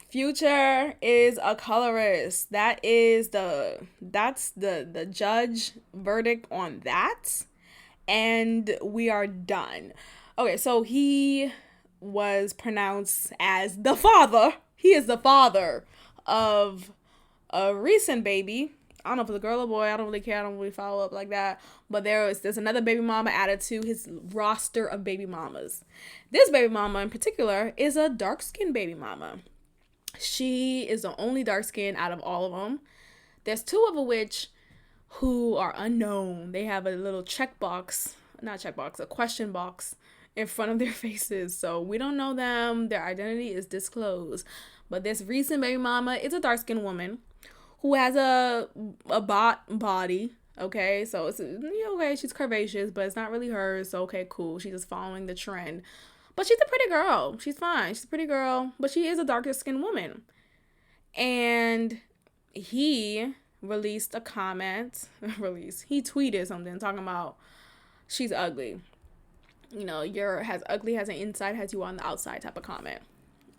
Future is a colorist. That's the judge verdict on that. And we are done. Okay, so he was pronounced as the father. He is the father of a recent baby. I don't know if it's a girl or boy. I don't really care. I don't really follow up like that. But there's another baby mama added to his roster of baby mamas. This baby mama in particular is a dark-skinned baby mama. She is the only dark skin out of all of them. There's two of which who are unknown. They have a little a question box in front of their faces. So we don't know them. Their identity is disclosed. But this recent baby mama is a dark skinned woman who has a body. Okay, so it's okay. She's curvaceous, but it's not really hers. So okay, cool. She's just following the trend. But she's a pretty girl. She's fine. She's a pretty girl. But she is a darker skinned woman. And he released a comment. He tweeted something talking about she's ugly. You're as ugly as an inside as you are on the outside type of comment.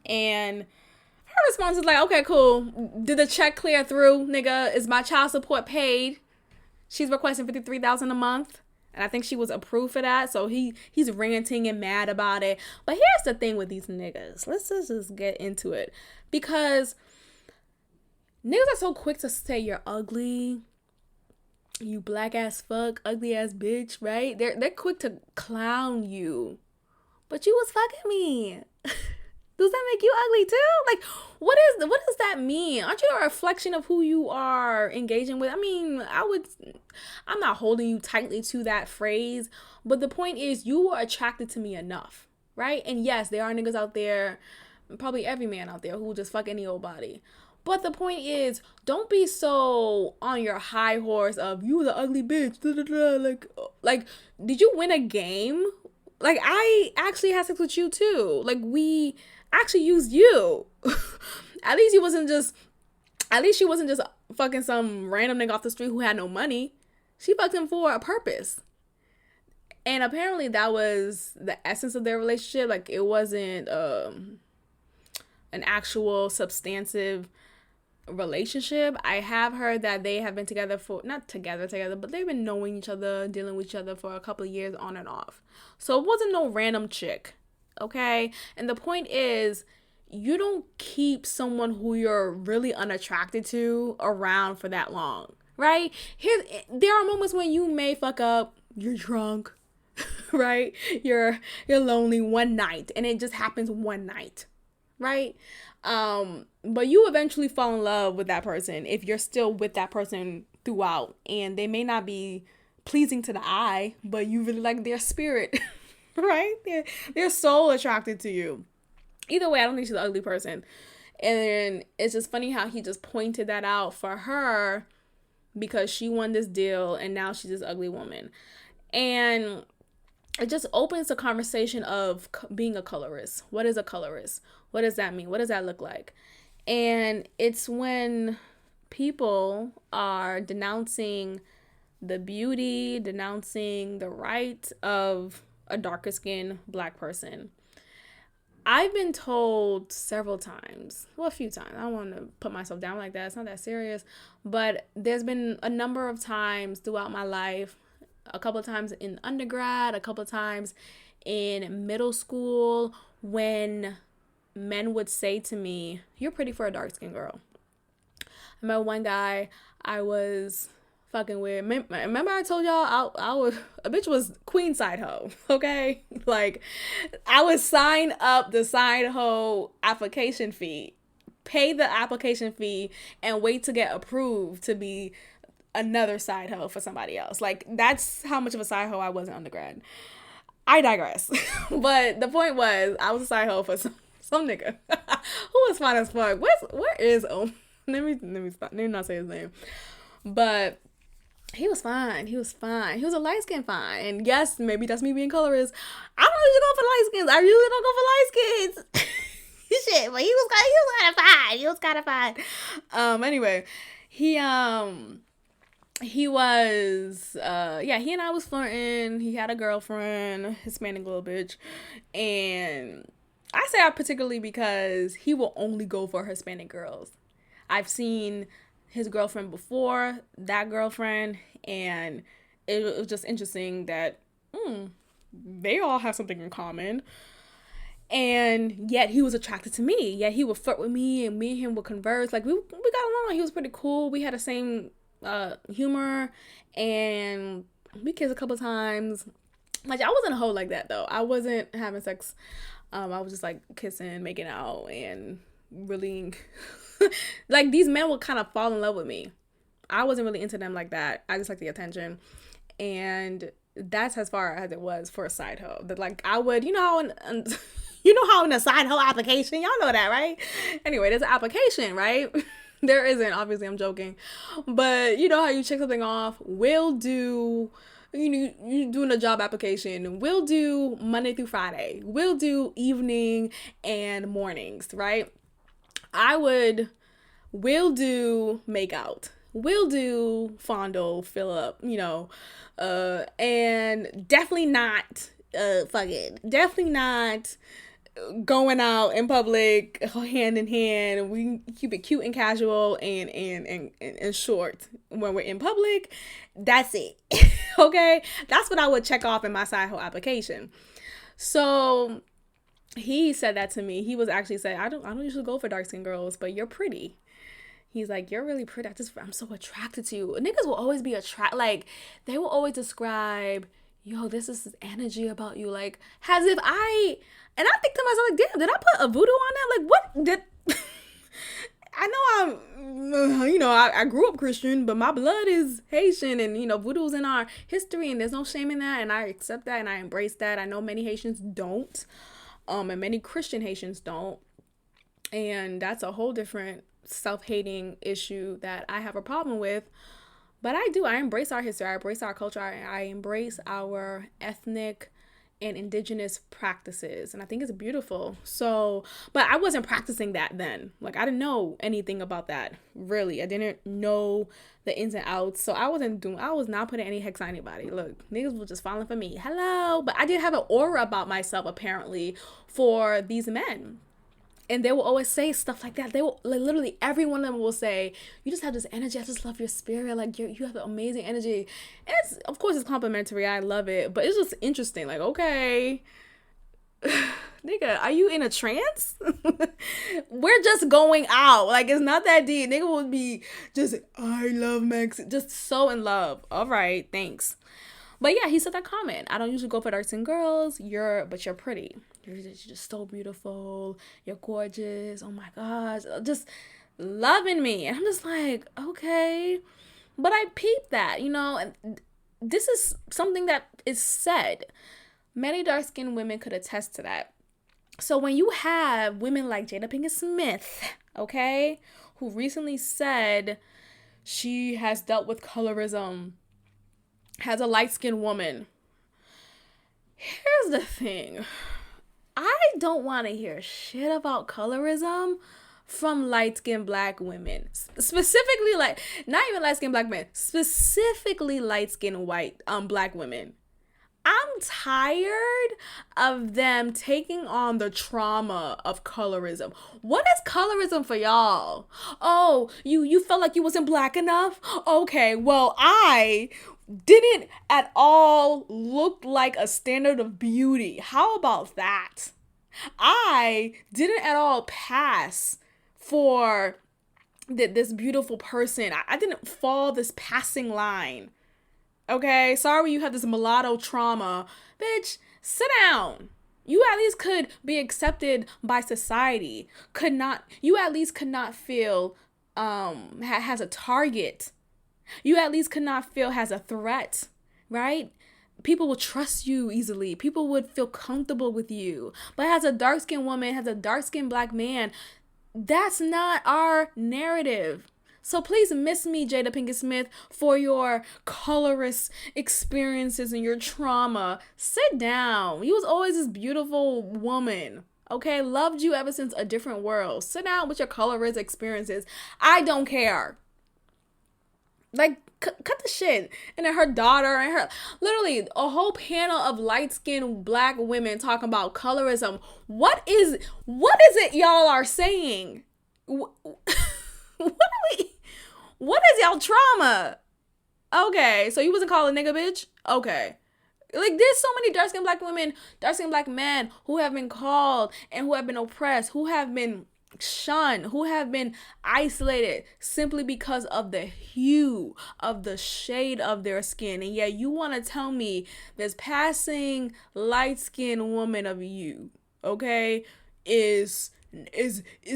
And her response is like, okay, cool. Did the check clear through, nigga? Is my child support paid? She's requesting $53,000 a month. And I think she was approved for that. So he's ranting and mad about it. But here's the thing with these niggas. Let's just get into it. Because niggas are so quick to say you're ugly. you black ass fuck, ugly ass bitch, right? They're quick to clown you. But you was fucking me. Does that make you ugly too? Like, what does that mean? Aren't you a reflection of who you are engaging with? I mean, I'm not holding you tightly to that phrase, but the point is you were attracted to me enough, right? And yes, there are niggas out there, probably every man out there, who will just fuck any old body. But the point is, don't be so on your high horse of you the ugly bitch. Da, da, da. Like, did you win a game? Like, I actually had sex with you too. Like, we actually used you. At least she wasn't just fucking some random nigga off the street who had no money. She fucked him for a purpose. And apparently that was the essence of their relationship. Like, it wasn't an actual substantive relationship. I have heard that they have been together for, not together, but they've been knowing each other, dealing with each other for a couple of years on and off. So it wasn't no random chick. Okay? And the point is, you don't keep someone who you're really unattracted to around for that long. Right? There are moments when you may fuck up, you're drunk, right? You're lonely one night, and it just happens one night. Right? But you eventually fall in love with that person if you're still with that person throughout, and they may not be pleasing to the eye, but you really like their spirit. Right? They're so attracted to you. Either way, I don't think she's an ugly person. And it's just funny how he just pointed that out for her because she won this deal and now she's this ugly woman. And it just opens the conversation of being a colorist. What is a colorist? What does that mean? What does that look like? And it's when people are denouncing the beauty, denouncing the right of a darker skinned black person. I've been told several times, well, a few times, I don't want to put myself down like that, it's not that serious, but there's been a number of times throughout my life, a couple of times in undergrad, a couple of times in middle school, when men would say to me, "You're pretty for a dark-skinned girl." I met one guy I was fucking with. Remember I told y'all a bitch was queen side hoe, okay? Like, I would sign up the side hoe application fee, pay the application fee, and wait to get approved to be another side hoe for somebody else. Like, that's how much of a side hoe I was in undergrad. I digress. But the point was, I was a side hoe for some nigga who was fine as fuck. Where is let me stop. Let me not say his name. But he was fine. He was a light skin fine. And yes, maybe that's me being colorist. I don't usually go for light skins. I usually don't go for light skins. Shit, but he was kind of fine. Anyway, he was he and I was flirting. He had a girlfriend, Hispanic little bitch. And I say that particularly because he will only go for Hispanic girls. I've seen his girlfriend before that girlfriend, and it was just interesting that they all have something in common. And yet he was attracted to me. Yet he would flirt with me, and me and him would converse. Like, we got along. He was pretty cool. We had the same humor, and we kissed a couple times. Like, I wasn't a hoe like that, though. I wasn't having sex. I was just, like, kissing, making out, and really... like, these men would kind of fall in love with me. I wasn't really into them like that. I just like the attention. And that's as far as it was for a side hoe. That, like, I would, you know how in a side hoe application, y'all know that, right? Anyway, there's an application, right? There isn't, obviously, I'm joking. But you know how you check something off? We'll do, you're doing a job application. We'll do Monday through Friday. We'll do evening and mornings, right? We'll do makeout. We'll do fondle, fill up, and definitely not, definitely not going out in public hand in hand. We keep it cute and casual and short when we're in public. That's it. Okay? That's what I would check off in my side hoe application. So he said that to me. He was actually saying, I don't usually go for dark skinned girls, but you're pretty. He's like, you're really pretty. I'm so attracted to you. Niggas will always be like, they will always describe, yo, this is this energy about you. Like, as if and I think to myself, like, damn, did I put a voodoo on that? Like, what did, I know I grew up Christian, but my blood is Haitian, and, voodoo's in our history, and there's no shame in that, and I accept that, and I embrace that. I know many Haitians don't, and many Christian Haitians don't, and that's a whole different self-hating issue that I have a problem with. But I embrace our history, I embrace our culture, I embrace our ethnic and indigenous practices, and I think it's beautiful. So, but I wasn't practicing that then. Like, I didn't know anything about that, really. I didn't know the ins and outs, so I was not putting any hex on anybody. Look, niggas were just falling for me, hello. But I did have an aura about myself, apparently, for these men. And they will always say stuff like that. They will, like, literally every one of them will say, you just have this energy. I just love your spirit. Like, you have an amazing energy. And it's, of course, it's complimentary. I love it. But it's just interesting. Like, okay, nigga, are you in a trance? We're just going out. Like, it's not that deep. Nigga would be just, I love Max. Just so in love. All right, thanks. But yeah, he said that comment. I don't usually go for dark-skinned girls. But you're pretty. You're just so beautiful. You're gorgeous. Oh my gosh. Just loving me. And I'm just like, okay. But I peeped that, and this is something that is said. Many dark-skinned women could attest to that. So when you have women like Jada Pinkett Smith, okay, who recently said she has dealt with colorism, as a light-skinned woman, here's the thing. I don't want to hear shit about colorism from light-skinned black women. Specifically, like, not even light-skinned black men. Specifically light-skinned white black women. I'm tired of them taking on the trauma of colorism. What is colorism for y'all? Oh, you felt like you wasn't black enough? Okay, well, I didn't at all look like a standard of beauty. How about that? I didn't at all pass for this beautiful person. I didn't fall this passing line. Okay, sorry you have this mulatto trauma. Bitch, sit down. You at least could be accepted by society. You at least could not feel has a target. You at least could not feel has a threat, right? People will trust you easily. People would feel comfortable with you. But as a dark-skinned woman, as a dark-skinned black man, that's not our narrative. So please miss me, Jada Pinkett Smith, for your colorist experiences and your trauma. Sit down. You was always this beautiful woman. Okay, loved you ever since A Different World. Sit down with your colorist experiences. I don't care. Like, cut the shit. And then her daughter and her, literally a whole panel of light-skinned black women talking about colorism. What is it y'all are saying? What is y'all trauma? Okay, so you wasn't called a nigga bitch? Okay. Like, there's so many dark-skinned black women, dark-skinned black men who have been called and who have been oppressed, who have been shunned, who have been isolated simply because of the hue of the shade of their skin. And yet you want to tell me this passing light-skinned woman of you, okay, is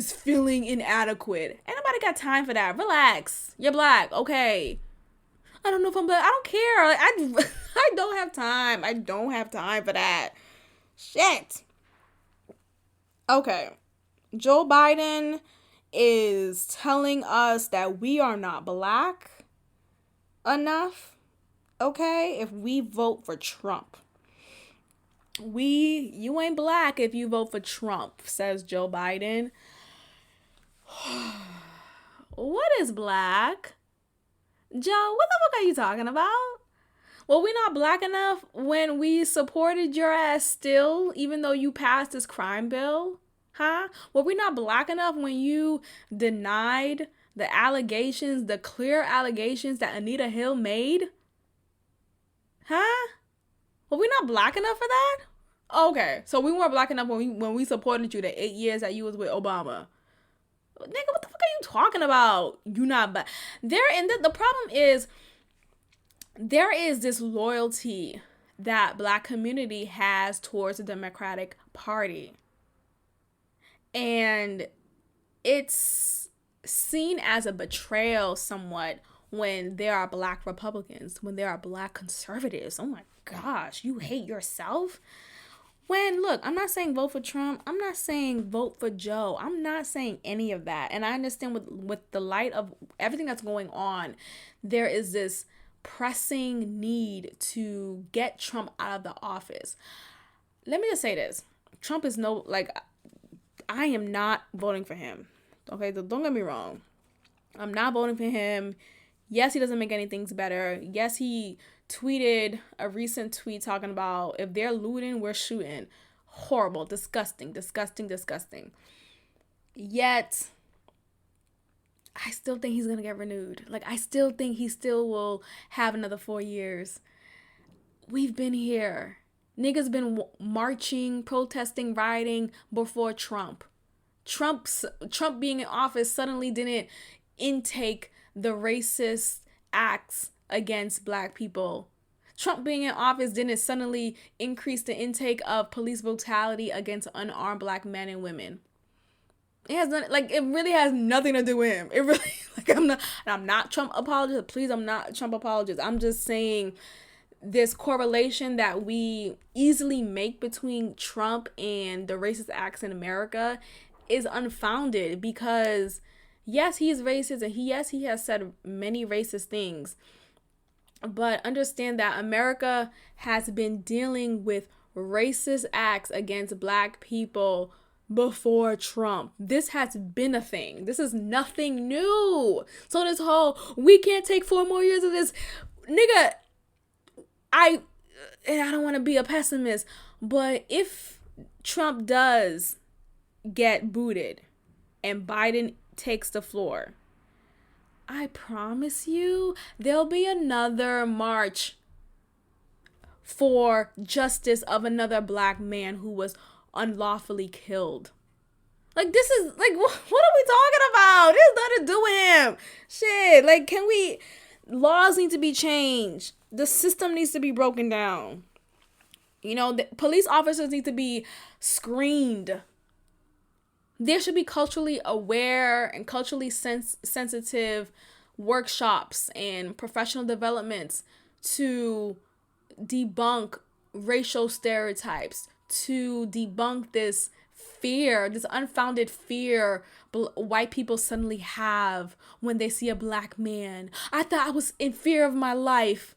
feeling inadequate. Ain't nobody got time for that. Relax. You're black. Okay. I don't know if I'm black. I don't care. Like, I don't have time. I don't have time for that. Shit. Okay. Joe Biden is telling us that we are not black enough. Okay? If we vote for Trump. You ain't black if you vote for Trump, says Joe Biden. What is black? Joe, what the fuck are you talking about? Well, we not black enough when we supported your ass still, even though you passed this crime bill? Huh? Well, we not black enough when you denied the allegations, the clear allegations that Anita Hill made? Huh? Well, we not black enough for that? Okay, so we weren't black enough when we supported you the 8 years that you was with Obama. Nigga, what the fuck are you talking about? You not black. The problem is there is this loyalty that black community has towards the Democratic Party. And it's seen as a betrayal somewhat when there are black Republicans, when there are black conservatives. Oh my gosh, you hate yourself? When, look, I'm not saying vote for Trump. I'm not saying vote for Joe. I'm not saying any of that. And I understand with the light of everything that's going on, there is this pressing need to get Trump out of the office. Let me just say this. Trump is I am not voting for him. Okay, don't get me wrong. I'm not voting for him. Yes, he doesn't make any things better. Yes, he tweeted a recent tweet talking about if they're looting, we're shooting. Horrible, disgusting, disgusting, disgusting. Yet, I still think he's going to get renewed. I still think he still will have another 4 years. We've been here. Niggas been marching, protesting, rioting before Trump. Trump being in office suddenly didn't intake the racist acts against black people. Trump being in office didn't suddenly increase the intake of police brutality against unarmed black men and women. It has none, it really has nothing to do with him. It really, I'm not Trump apologist. Please, I'm not Trump apologist. I'm just saying this correlation that we easily make between Trump and the racist acts in America is unfounded because yes, he is racist and he has said many racist things. But understand that America has been dealing with racist acts against black people before Trump. This has been a thing. This is nothing new. So this whole, we can't take 4 more years of this, nigga, I don't want to be a pessimist, but if Trump does get booted and Biden takes the floor, I promise you there'll be another march for justice of another black man who was unlawfully killed. This is what are we talking about? This has nothing to do with him. Shit, laws need to be changed. The system needs to be broken down. The police officers need to be screened. There should be culturally aware and culturally sensitive workshops and professional developments to debunk racial stereotypes, to debunk this fear, this unfounded fear white people suddenly have when they see a black man. I thought I was in fear of my life.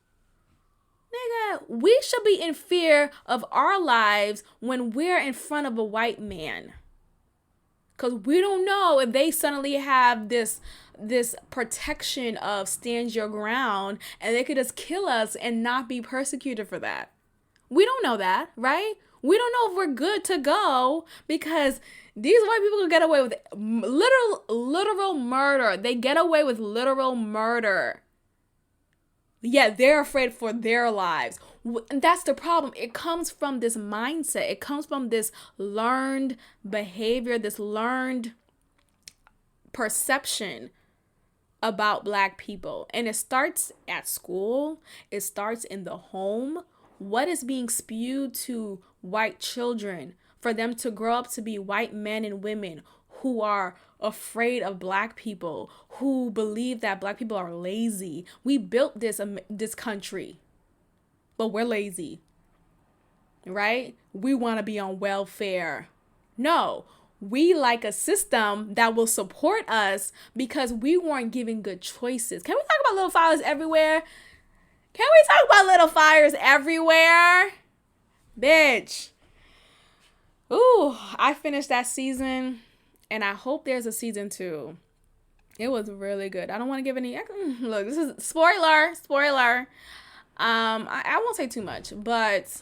Nigga, we should be in fear of our lives when we're in front of a white man. Because we don't know if they suddenly have this protection of stand your ground and they could just kill us and not be persecuted for that. We don't know that, right? We don't know if we're good to go because these white people can get away with literal murder. They get away with literal murder. Yet they're afraid for their lives. And that's the problem. It comes from this mindset. It comes from this learned behavior, this learned perception about black people. And it starts at school. It starts in the home. What is being spewed to white children for them to grow up to be white men and women who are afraid of black people, who believe that black people are lazy. We built this country, but we're lazy, right? We want to be on welfare. No, we like a system that will support us because we weren't given good choices. Can we talk about little fires everywhere? Can we talk about little fires everywhere? Bitch. Ooh, I finished that season. And I hope there's a season 2. It was really good. I don't want to give any... Look, this is... Spoiler. I won't say too much. But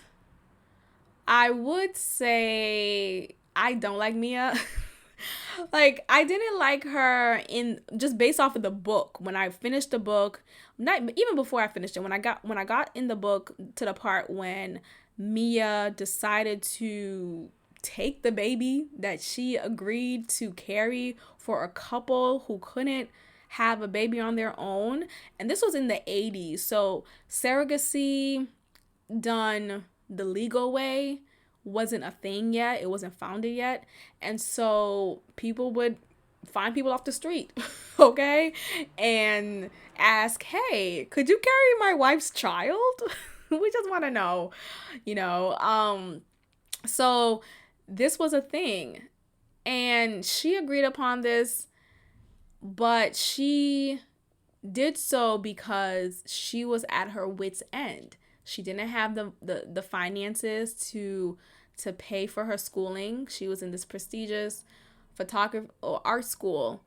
I would say I don't like Mia. I didn't like her just based off of the book. When I finished the book... Not even before I finished it. When I got in the book to the part when Mia decided to take the baby that she agreed to carry for a couple who couldn't have a baby on their own. And this was in the 80s. So surrogacy done the legal way wasn't a thing yet. It wasn't founded yet. And so people would find people off the street, okay? And ask, hey, could you carry my wife's child? We just want to know, you know. So this was a thing. And she agreed upon this, but she did so because she was at her wit's end. She didn't have the finances to pay for her schooling. She was in this prestigious photography or art school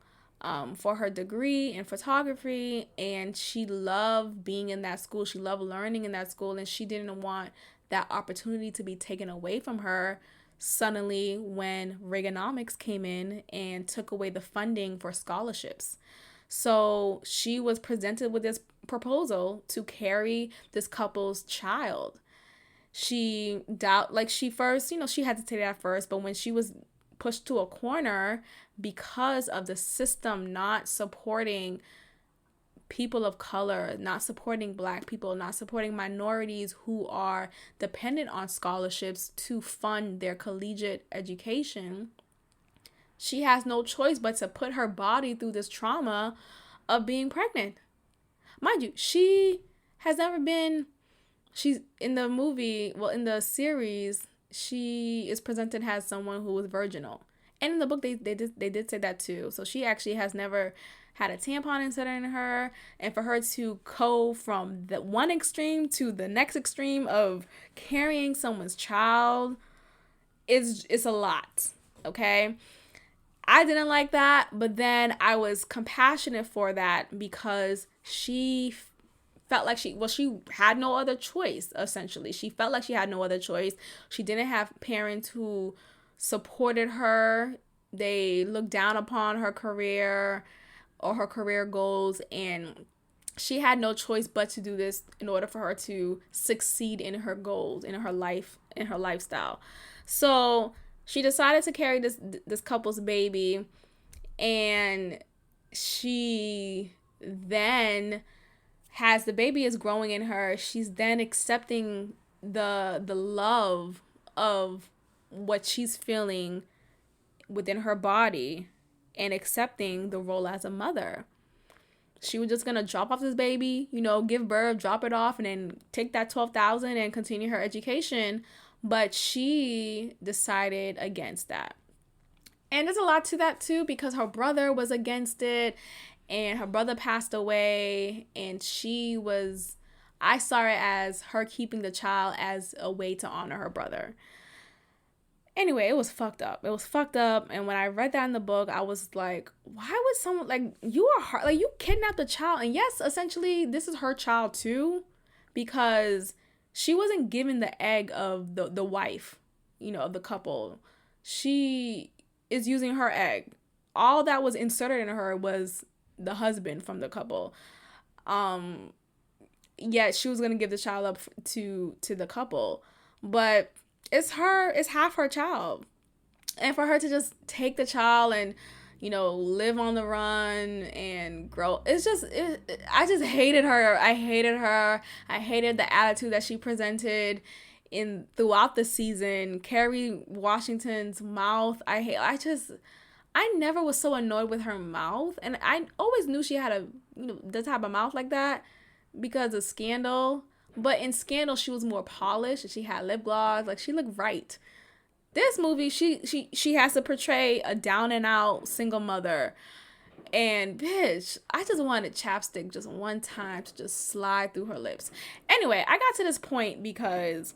for her degree in photography, and she loved being in that school. She loved learning in that school, and she didn't want that opportunity to be taken away from her suddenly when Reaganomics came in and took away the funding for scholarships. So she was presented with this proposal to carry this couple's child. She first, she hesitated at first, but when she was pushed to a corner because of the system not supporting people of color, not supporting Black people, not supporting minorities who are dependent on scholarships to fund their collegiate education, she has no choice but to put her body through this trauma of being pregnant. Mind you, she's in the movie, in the series, she is presented as someone who was virginal. And in the book, they did say that too. So she actually has never had a tampon inserted in her. And for her to go from the one extreme to the next extreme of carrying someone's child it's a lot, okay? I didn't like that, but then I was compassionate for that because she felt like she had no other choice, essentially. She felt like she had no other choice. She didn't have parents who supported her. They looked down upon her career or her career goals, and she had no choice but to do this in order for her to succeed in her goals, in her life, in her lifestyle. So she decided to carry this couple's baby, and she then, as the baby is growing in her, she's then accepting the love of what she's feeling within her body and accepting the role as a mother. She was just gonna drop off this baby, give birth, drop it off, and then take that $12,000 and continue her education. But she decided against that. And there's a lot to that too, because her brother was against it, and her brother passed away, and I saw it as her keeping the child as a way to honor her brother. Anyway, it was fucked up. And when I read that in the book, I was like, why would someone, you kidnapped the child? And yes, essentially, this is her child too, because she wasn't given the egg of the wife, of the couple. She is using her egg. All that was inserted in her was the husband from the couple. Yet she was going to give the child up to the couple. But it's half her child. And for her to just take the child and, live on the run and grow, I just hated her. I hated her. I hated the attitude that she presented throughout the season. Kerry Washington's mouth. I never was so annoyed with her mouth. And I always knew she had the type of mouth like that because of Scandal. But in Scandal, she was more polished and she had lip gloss. Like, she looked right. This movie, she has to portray a down and out single mother. And bitch, I just wanted chapstick just one time to just slide through her lips. Anyway, I got to this point because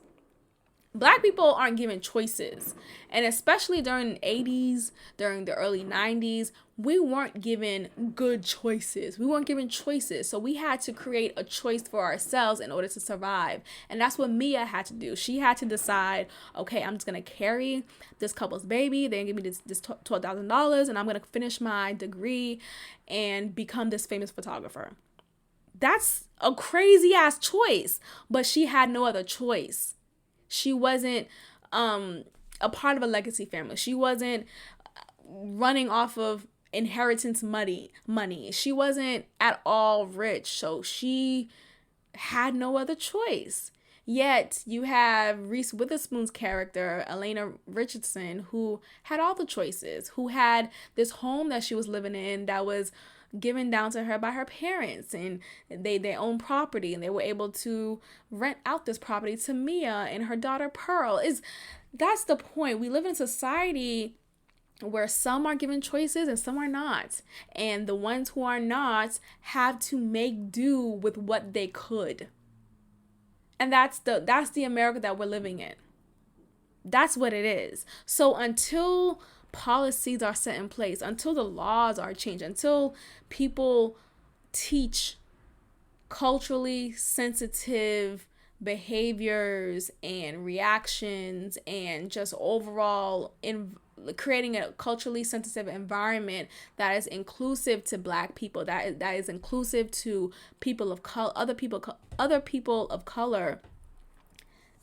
Black people aren't given choices. And especially during the 80s, during the early 90s, we weren't given good choices. We weren't given choices. So we had to create a choice for ourselves in order to survive. And that's what Mia had to do. She had to decide, okay, I'm just going to carry this couple's baby. They're going to give me this $12,000 and I'm going to finish my degree and become this famous photographer. That's a crazy ass choice, but she had no other choice. She wasn't a part of a legacy family. She wasn't running off of inheritance money. She wasn't at all rich, so she had no other choice. Yet you have Reese Witherspoon's character, Elena Richardson, who had all the choices, who had this home that she was living in that was given down to her by her parents, and they own property, and they were able to rent out this property to Mia and her daughter Pearl. That's the point. We live in a society where some are given choices and some are not, and the ones who are not have to make do with what they could. And that's the America that we're living in. That's what it is. So until policies are set in place, until the laws are changed, until people teach culturally sensitive behaviors and reactions, and just overall in creating a culturally sensitive environment that is inclusive to Black people, that is inclusive to people of color, other people of color,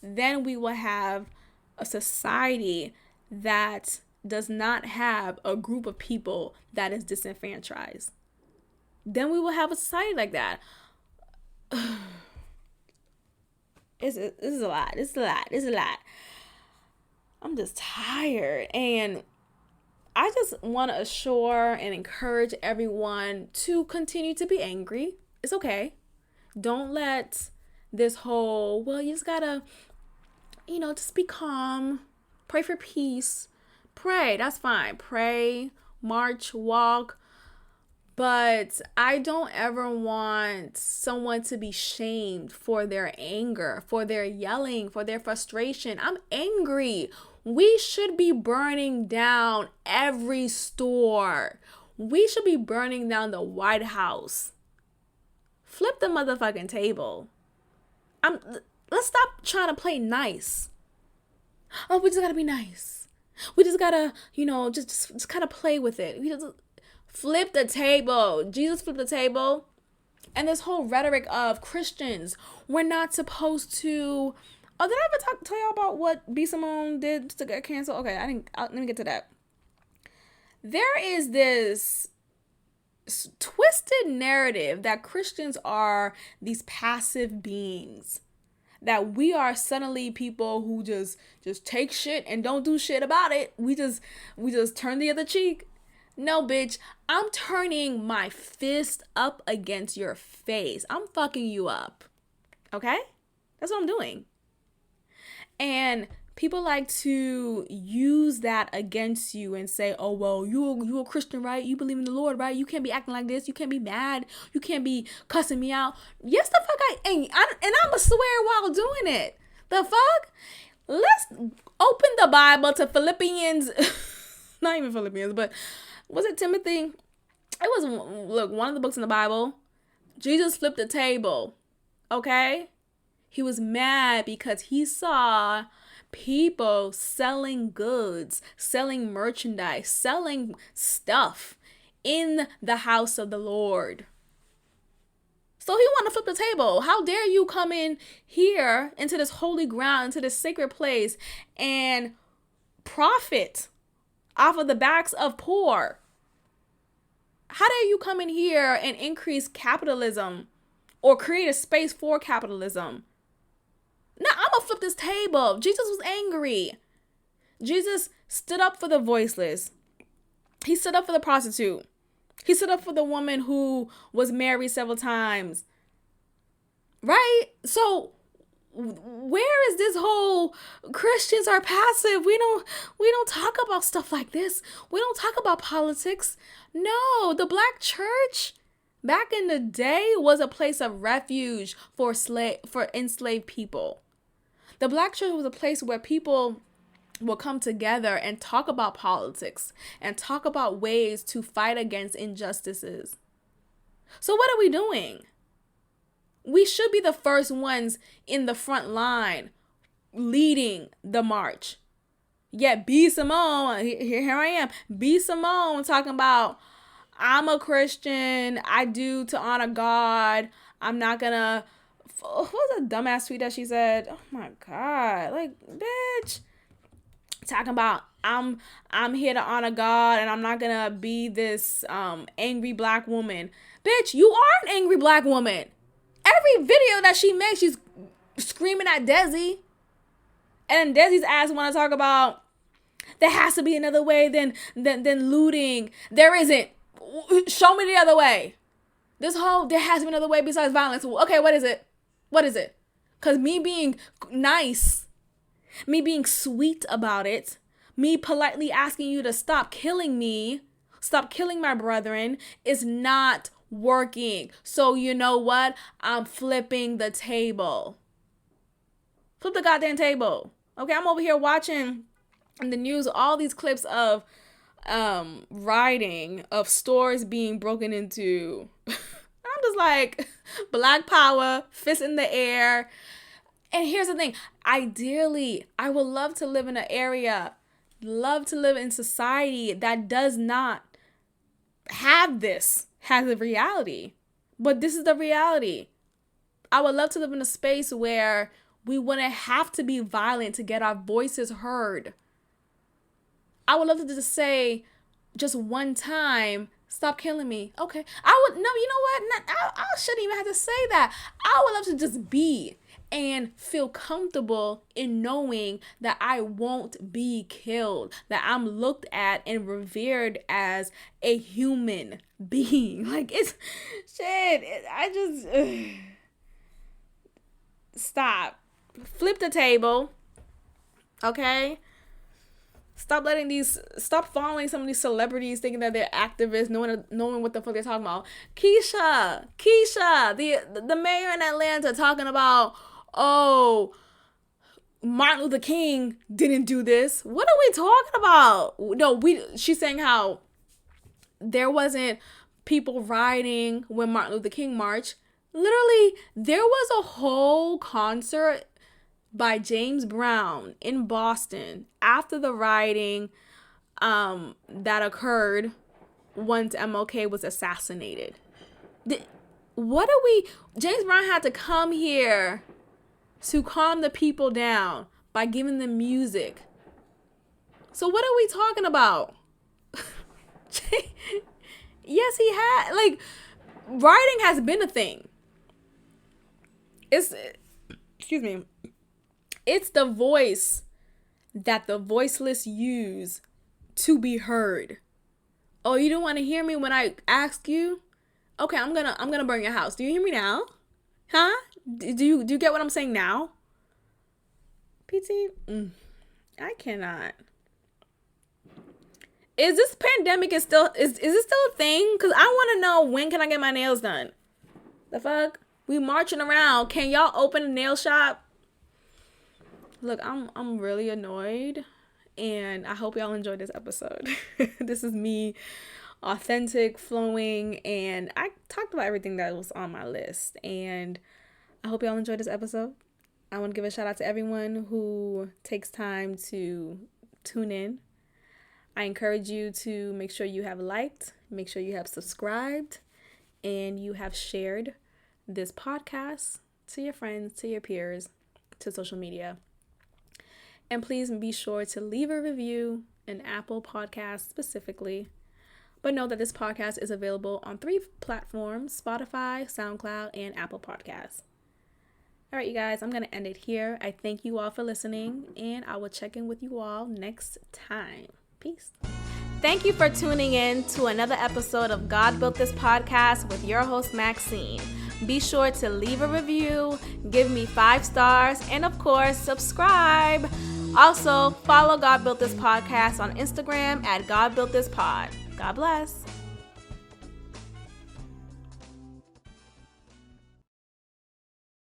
then we will have a society that does not have a group of people that is disenfranchised. Then we will have a society like that. This is a lot. It's a lot. I'm just tired. And I just want to assure and encourage everyone to continue to be angry. It's okay. Don't let this whole, well, you just gotta, just be calm. Pray for peace. Pray. That's fine. Pray, march, walk. But I don't ever want someone to be shamed for their anger, for their yelling, for their frustration. I'm angry. We should be burning down every store. We should be burning down the White House. Flip the motherfucking table. Let's stop trying to play nice. Oh, we just gotta be nice. We just gotta, just kind of play with it. We just flip the table. Jesus flipped the table. And this whole rhetoric of Christians, we're not supposed to. Oh, did I ever tell y'all about what B. Simone did to get canceled? Okay, let me get to that. There is this twisted narrative that Christians are these passive beings, that we are suddenly people who just take shit and don't do shit about it. We just turn the other cheek. No, bitch, I'm turning my fist up against your face. I'm fucking you up. Okay? That's what I'm doing. And people like to use that against you and say, oh, well, you a Christian, right? You believe in the Lord, right? You can't be acting like this. You can't be mad. You can't be cussing me out. Yes, the fuck I ain't. And I'm going to swear while doing it. The fuck? Let's open the Bible to Philippians. Not even Philippians, but was it Timothy? It was, look, one of the books in the Bible. Jesus flipped the table. Okay? He was mad because he saw people selling goods, selling merchandise, selling stuff in the house of the Lord. So he wanted to flip the table. How dare you come in here into this holy ground, into this sacred place, and profit off of the backs of poor? How dare you come in here and increase capitalism or create a space for capitalism? Now I'm gonna flip this table. Jesus was angry. Jesus stood up for the voiceless. He stood up for the prostitute. He stood up for the woman who was married several times. Right? So where is this whole Christians are passive? We don't talk about stuff like this. We don't talk about politics. No, the Black church back in the day was a place of refuge for enslaved people. The Black church was a place where people will come together and talk about politics and talk about ways to fight against injustices. So what are we doing? We should be the first ones in the front line leading the march. Yet B. Simone, here I am, B. Simone talking about, I'm a Christian, I do to honor God, I'm not gonna, what was a dumbass tweet that she said? Oh my God, like, bitch. talking about I'm here to honor God and I'm not gonna be this angry black woman. Bitch, you are an angry black woman. Every video that she makes, she's screaming at Desi. And Desi's ass want to talk about there has to be another way than looting. There isn't. Show me the other way. There has to be another way besides violence. Okay, what is it? What is it? Because me being nice, me being sweet about it, me politely asking you to stop killing me, stop killing my brethren, is not working. So you know what? I'm flipping the table. Flip the goddamn table. Okay, I'm over here watching in the news all these clips of rioting, of stores being broken into. I'm just like, Black power, fist in the air. And here's the thing. Ideally, I would love to live in an area, love to live in society that does not have this as a reality. But this is the reality. I would love to live in a space where we wouldn't have to be violent to get our voices heard. I would love to just say, just one time, stop killing me. Okay. You know what? I shouldn't even have to say that. I would love to just be and feel comfortable in knowing that I won't be killed, that I'm looked at and revered as a human being. Like, it's shit. Stop. Flip the table. Okay? Stop following some of these celebrities thinking that they're activists, knowing what the fuck they're talking about. Keisha, the mayor in Atlanta talking about, oh, Martin Luther King didn't do this. What are we talking about? No, she's saying how there wasn't people rioting when Martin Luther King marched. Literally, there was a whole concert by James Brown in Boston after the rioting that occurred once MLK was assassinated. James Brown had to come here to calm the people down by giving them music. So what are we talking about? Yes, he had. Like, rioting has been a thing. Excuse me. It's the voice that the voiceless use to be heard. Oh, you don't want to hear me when I ask you? Okay, I'm gonna burn your house. Do you hear me now? Huh? Do you get what I'm saying now? PT? I cannot. Is this pandemic is this still a thing? Cause I want to know, when can I get my nails done? The fuck? We marching around. Can y'all open a nail shop? Look, I'm really annoyed, and I hope y'all enjoyed this episode. This is me, authentic, flowing, and I talked about everything that was on my list, and I hope y'all enjoyed this episode. I want to give a shout out to everyone who takes time to tune in. I encourage you to make sure you have liked, make sure you have subscribed, and you have shared this podcast to your friends, to your peers, to social media. And please be sure to leave a review in Apple Podcasts specifically. But know that this podcast is available on 3 platforms: Spotify, SoundCloud, and Apple Podcasts. All right, you guys, I'm going to end it here. I thank you all for listening, and I will check in with you all next time. Peace. Thank you for tuning in to another episode of God Built This Podcast with your host, Maxine. Be sure to leave a review, give me 5 stars, and of course, subscribe. Also, follow God Built This Podcast on Instagram at God Built This Pod. God bless.